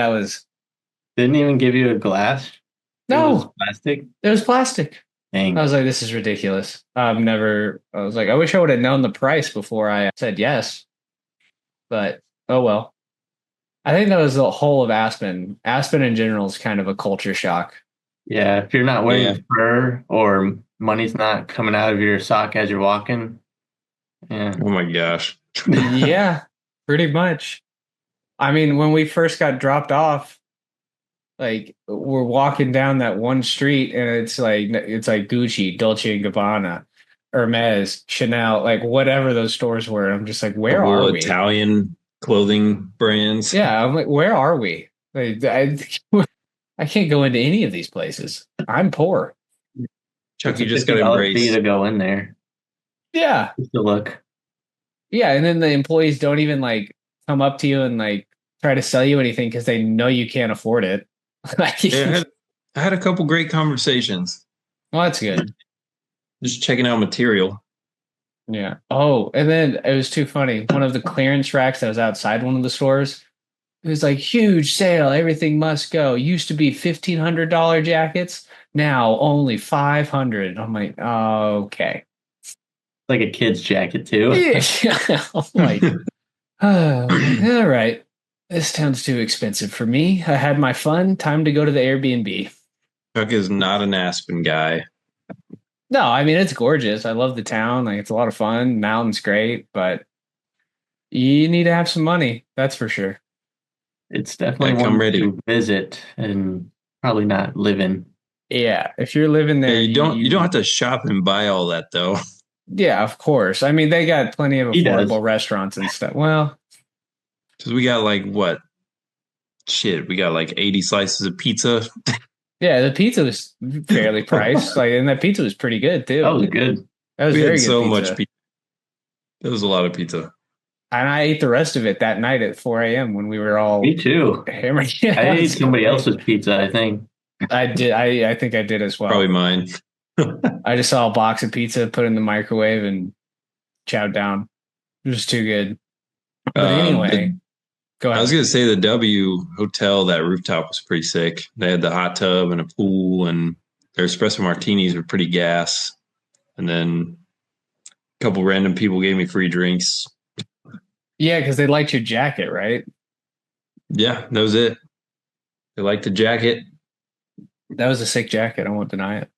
even give you a glass. No, it was plastic. It was plastic. Dang. I was like, this is ridiculous. I was like, I wish I would have known the price before I said yes. But oh well. I think that was the whole of Aspen. Aspen in general is kind of a culture shock. Yeah, if you're not wearing fur or money's not coming out of your sock as you're walking. Yeah. Oh my gosh. Yeah, pretty much. I mean, when we first got dropped off, like we're walking down that one street and it's like Gucci, Dolce & Gabbana, Hermes, Chanel, like whatever those stores were. I'm just like, where are we? Italian clothing brands. Yeah, I'm like, where are we? Like, I can't go into any of these places. I'm poor. Chuck, It's a you just got to $50 fee embrace. to go in there. Yeah. Just to look. Yeah. And then the employees don't even like come up to you and like try to sell you anything because they know you can't afford it. Like, Yeah, I had a couple great conversations. well, that's good. Just checking out material. Yeah. Oh, and then it was too funny. One of the clearance racks that was outside one of the stores, it was like huge sale, everything must go. Used to be $1,500 jackets, now only 500. I'm like, oh, okay. Like a kid's jacket too. Yeah. I'm like, all right. This town's too expensive for me. I had my fun. Time to go to the Airbnb. Chuck is not an Aspen guy. No, I mean it's gorgeous. I love the town. Like it's a lot of fun. Mountain's great, but you need to have some money. That's for sure. It's definitely Yeah, come one ready. to visit and probably not live in. Yeah, if you're living Yeah, there, you don't have to shop and buy all that though. yeah, of course. I mean, they got plenty of He does. affordable restaurants and stuff. Well, Because we got like what? Shit, we got like 80 slices of pizza. yeah, the pizza was fairly priced. Like, and that pizza was pretty good That too. was good. That was We very had good so much pizza. pizza. It was a lot of pizza. And I ate the rest of it that night at 4 a.m. when we were all Me too. hammered. I Yeah, it ate was somebody great. else's pizza, I think. I did. I think I did as Probably well. mine. I just saw a box of pizza, put it in the microwave, and chowed down. It was too good. But anyway, go I was ahead. gonna say the W hotel, that rooftop was pretty sick. They had the hot tub and a pool, and their espresso martinis were pretty gas. And then a couple random people gave me free drinks. Yeah, because they liked your jacket, right? Yeah, that was it. They liked the jacket. That was a sick jacket. I won't deny it.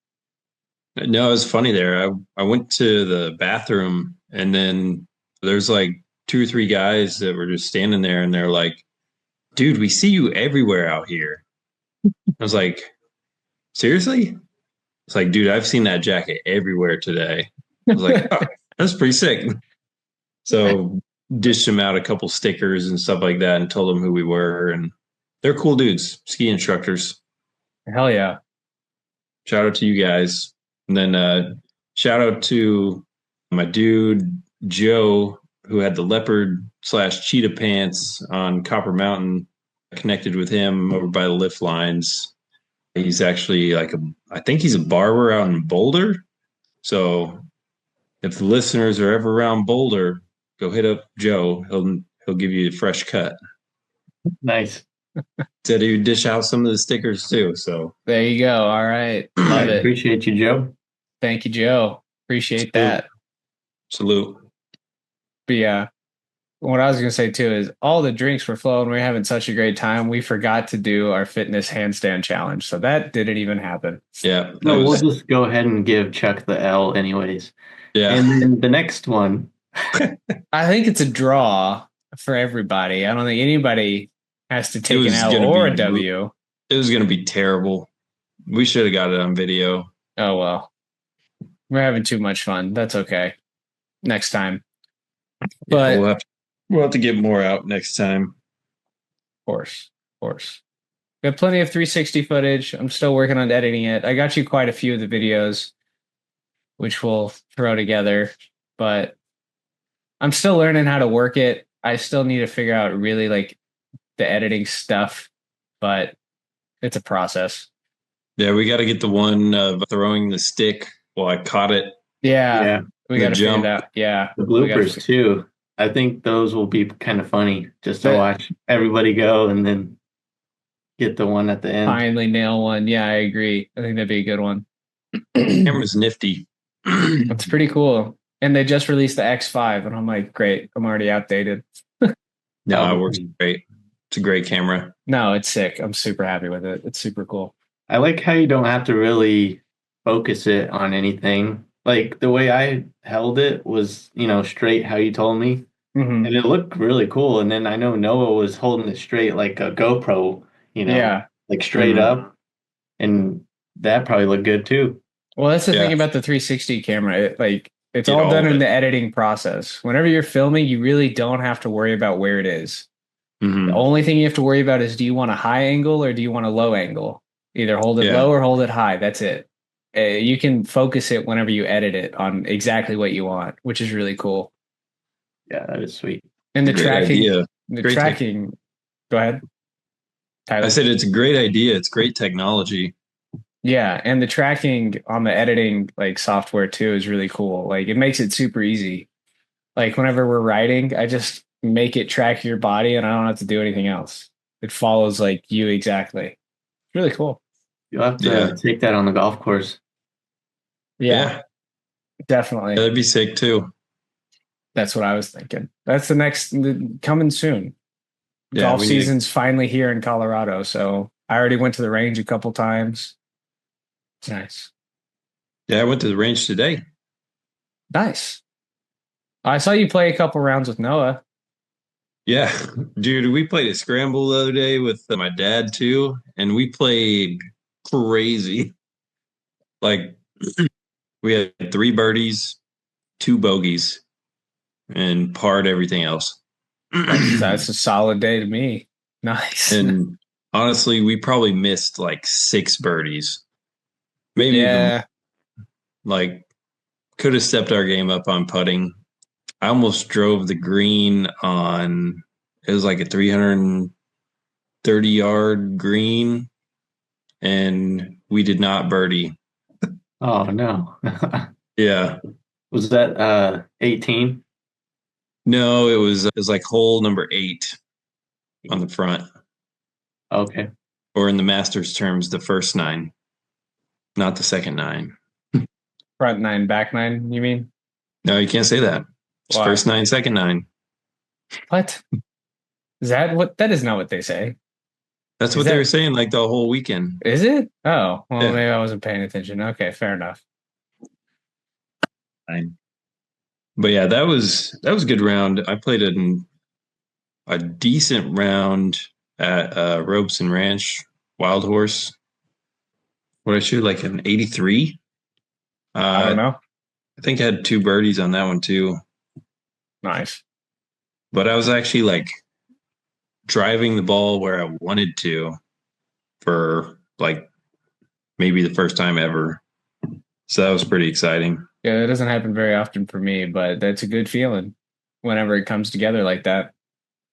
No, it was funny there. I went to the bathroom and then there's like two or three guys that were just standing there and they're like, dude, we see you everywhere out here. I was like, seriously? It's like, dude, I've seen that jacket everywhere today. I was like, oh, that's pretty sick. So dished them out a couple stickers and stuff like that and told them who we were. And they're cool dudes, ski instructors. Hell yeah. Shout out to you guys. And then shout out to my dude, Joe, who had the leopard slash cheetah pants on Copper Mountain. I connected with him over by the lift lines. He's actually I think he's a barber out in Boulder. So if the listeners are ever around Boulder, go hit up Joe. He'll give you a fresh cut. Nice. Said he would dish out some of the stickers too. So There you go. All right. I Love it. appreciate you, Joe. Thank you, Joe. Appreciate that. salute. But yeah, what I was gonna say too is all the drinks were flowing. We are having such a great time. We forgot to do our fitness handstand challenge, so that didn't even happen. Yeah. No, we'll just go ahead and give Chuck the L anyways. Yeah. And then the next one. I think it's a draw for everybody. I don't think anybody has to take an was L gonna or be a W. It was going to be terrible. We should have got it on video. Oh well. We're having too much fun. That's okay. Next time. But Yeah, we'll have to get more out next time. Of course. We have plenty of 360 footage. I'm still working on editing it. I got you quite a few of the videos, which we'll throw together, but I'm still learning how to work it. I still need to figure out really like the editing stuff, but it's a process. Yeah, we got to get the one of throwing the stick while I caught it. Yeah. We got to figure jump. it out. Yeah. The bloopers too. I think those will be kind of funny just to watch everybody go and then get the one at the end. Finally nail one. Yeah, I agree. I think that'd be a good one. Camera's nifty. It's pretty cool. And they just released the X5, and I'm like, great. I'm already outdated. No, it works great. It's a great camera. No, it's sick. I'm super happy with it. It's super cool. I like how you don't have to really focus it on anything. Like the way I held it was, straight how you told me. Mm-hmm. And it looked really cool. And then I know Noah was holding it straight like a GoPro, like straight up. And that probably looked good too. Well, that's the thing about the 360 camera. It's all done in the editing process. Whenever you're filming, you really don't have to worry about where it is. Mm-hmm. The only thing you have to worry about is, do you want a high angle or do you want a low angle? Either hold it low or hold it high. That's it. You can focus it whenever you edit it on exactly what you want, which is really cool. Yeah, that is sweet. And the Great tracking, idea. the Great tech. tracking. Go ahead, I Tyler. said it's a great idea. It's great technology. Yeah, and the tracking on the editing like software too is really cool. Like it makes it super easy. Like whenever we're writing, I just make it track your body and I don't have to do anything else. It follows like you exactly. Really cool. You'll have to Yeah. take that on the golf course. Yeah, Yeah. definitely. That'd be sick too. That's what I was thinking. That's coming soon. Yeah, Golf we need to. season's finally here in Colorado, so I already went to the range a couple times. It's nice. Yeah, I went to the range today. Nice. I saw you play a couple rounds with Noah. Yeah, dude, we played a scramble the other day with my dad too, and we played crazy. Like we had 3 birdies, 2 bogeys, and parred everything else. That's a solid day to me. Nice. And honestly, we probably missed like 6 birdies, maybe even more. Yeah. Like could have stepped our game up on putting. I almost drove the green on it was like a 330-yard green, and we did not birdie. Oh no. Yeah. Was that 18? No, it was like hole number 8 on the front, Okay. or in the Masters terms, the first 9, not the second 9. Front nine, back nine, you mean? No, you can't say that. It's Why? first 9, second 9. What? That is not what they say. That's Is what they were that saying like the whole weekend. is it? Oh, well, Yeah. maybe I wasn't paying attention. Okay, fair enough. Fine. But yeah, that was a good round. I played a decent round at Robeson Ranch Wild Horse. What I shoot like an 83. I don't know. I think I had 2 birdies on that one too. Nice. But I was actually like driving the ball where I wanted to for like maybe the first time ever. So that was pretty exciting. Yeah, that doesn't happen very often for me, but that's a good feeling whenever it comes together like that.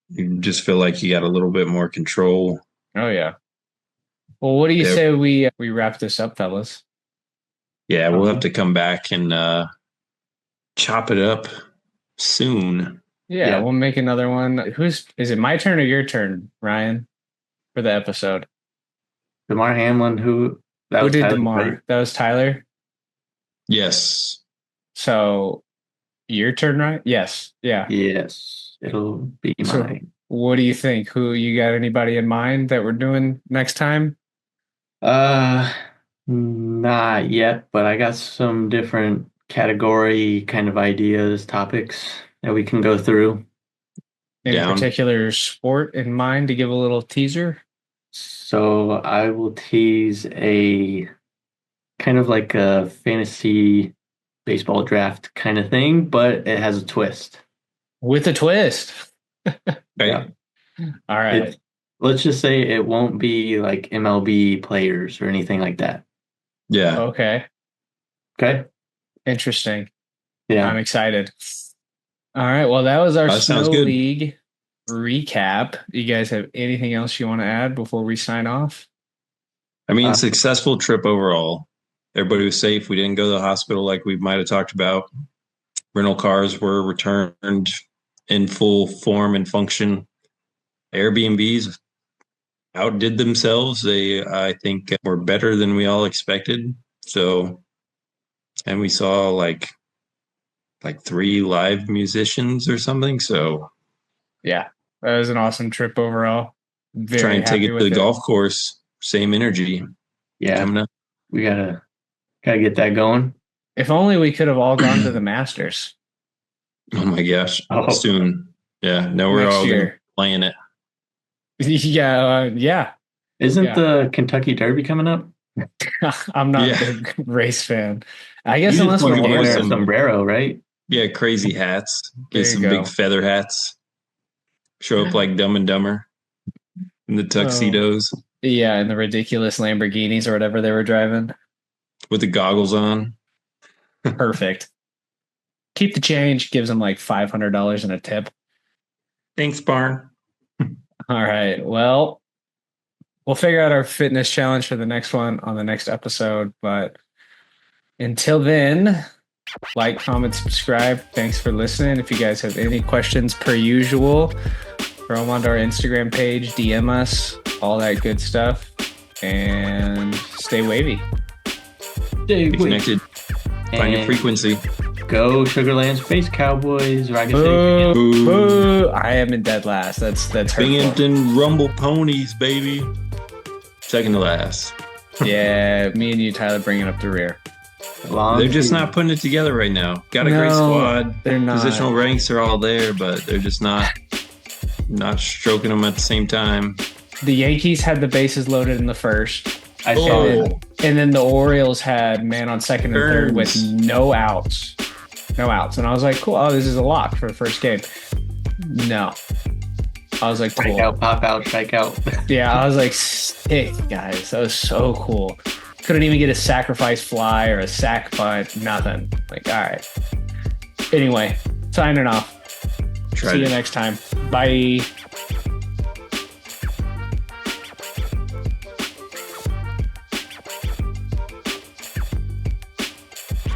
You just feel like you got a little bit more control. Oh yeah. Well, what do you Yeah, say we wrap this up, fellas? yeah, we'll have to come back and chop it up soon. Yeah, we'll make another one. Is it my turn or your turn, Ryan, for the episode? DeMar Hamlin, who Who did Tyler, DeMar? right? That was Tyler. Yes. So your turn, right? Yes. Yeah. Yes, it'll be So mine. what do you think? Who you got anybody in mind that we're doing next time? Uh, Not yet, but I got some different category kind of ideas, topics that we can go through. Any Down. particular sport in mind to give a little teaser? So I will tease a kind of like a fantasy baseball draft kind of thing, but it has a twist. With a twist. Right. Yeah. All right. Let's just say it won't be like MLB players or anything like that. Yeah. Okay. Okay. Interesting. Yeah. I'm excited. All right. Well, that was our That Snow sounds good. League recap. You guys have anything else you want to add before we sign off? I mean, successful trip overall. Everybody was safe. We didn't go to the hospital like we might have talked about. Rental cars were returned in full form and function. Airbnbs outdid themselves. They, I think, were better than we all expected. So, and we saw like 3 live musicians or something. So, Yeah, that was an awesome trip overall. try Very and take happy it to with the it. golf course. Same energy Yeah. coming up. We gotta get that going. If only we could have all gone to the Masters Oh my gosh! Oh. Soon, yeah. No, we're next all gonna be year. playing it. Yeah. Isn't the Kentucky Derby coming up? I'm not Yeah. a big race fan. I guess You unless just want we're to wear a gambling. sombrero, right? Yeah, crazy hats. There Get you some go. big feather hats. Show up like Dumb and Dumber in the tuxedos. Yeah, and the ridiculous Lamborghinis or whatever they were driving. with the goggles on. Perfect. Keep the change. Gives him like $500 in a tip. Thanks, Barn. All right. Well, we'll figure out our fitness challenge for the next one on the next episode. But until then, like, comment, subscribe. Thanks for listening. If you guys have any questions, per usual, throw them onto our Instagram page, DM us, all that good stuff. And stay wavy. Stay connected. Find your frequency. Go Sugarland Space Cowboys. I am in dead last. That's hurtful. Binghamton Rumble Ponies, baby. Second to last. Yeah, me and you, Tyler, bringing up the rear. They're just not putting it together right now. Got a great squad. They're not. Positional ranks are all there, but they're just not stroking them at the same time. The Yankees had the bases loaded in the first. And then the Orioles had man on second and third with no outs. No outs. And I was like, cool. Oh, this is a lock for the first game. No. I was like, cool. Strike out, pop out, strike out. Yeah, I was like, sick, guys. That was so cool. Couldn't even get a sacrifice fly or a sack bunt. Nothing. Like, all right. Anyway, signing off. See you next time. Bye.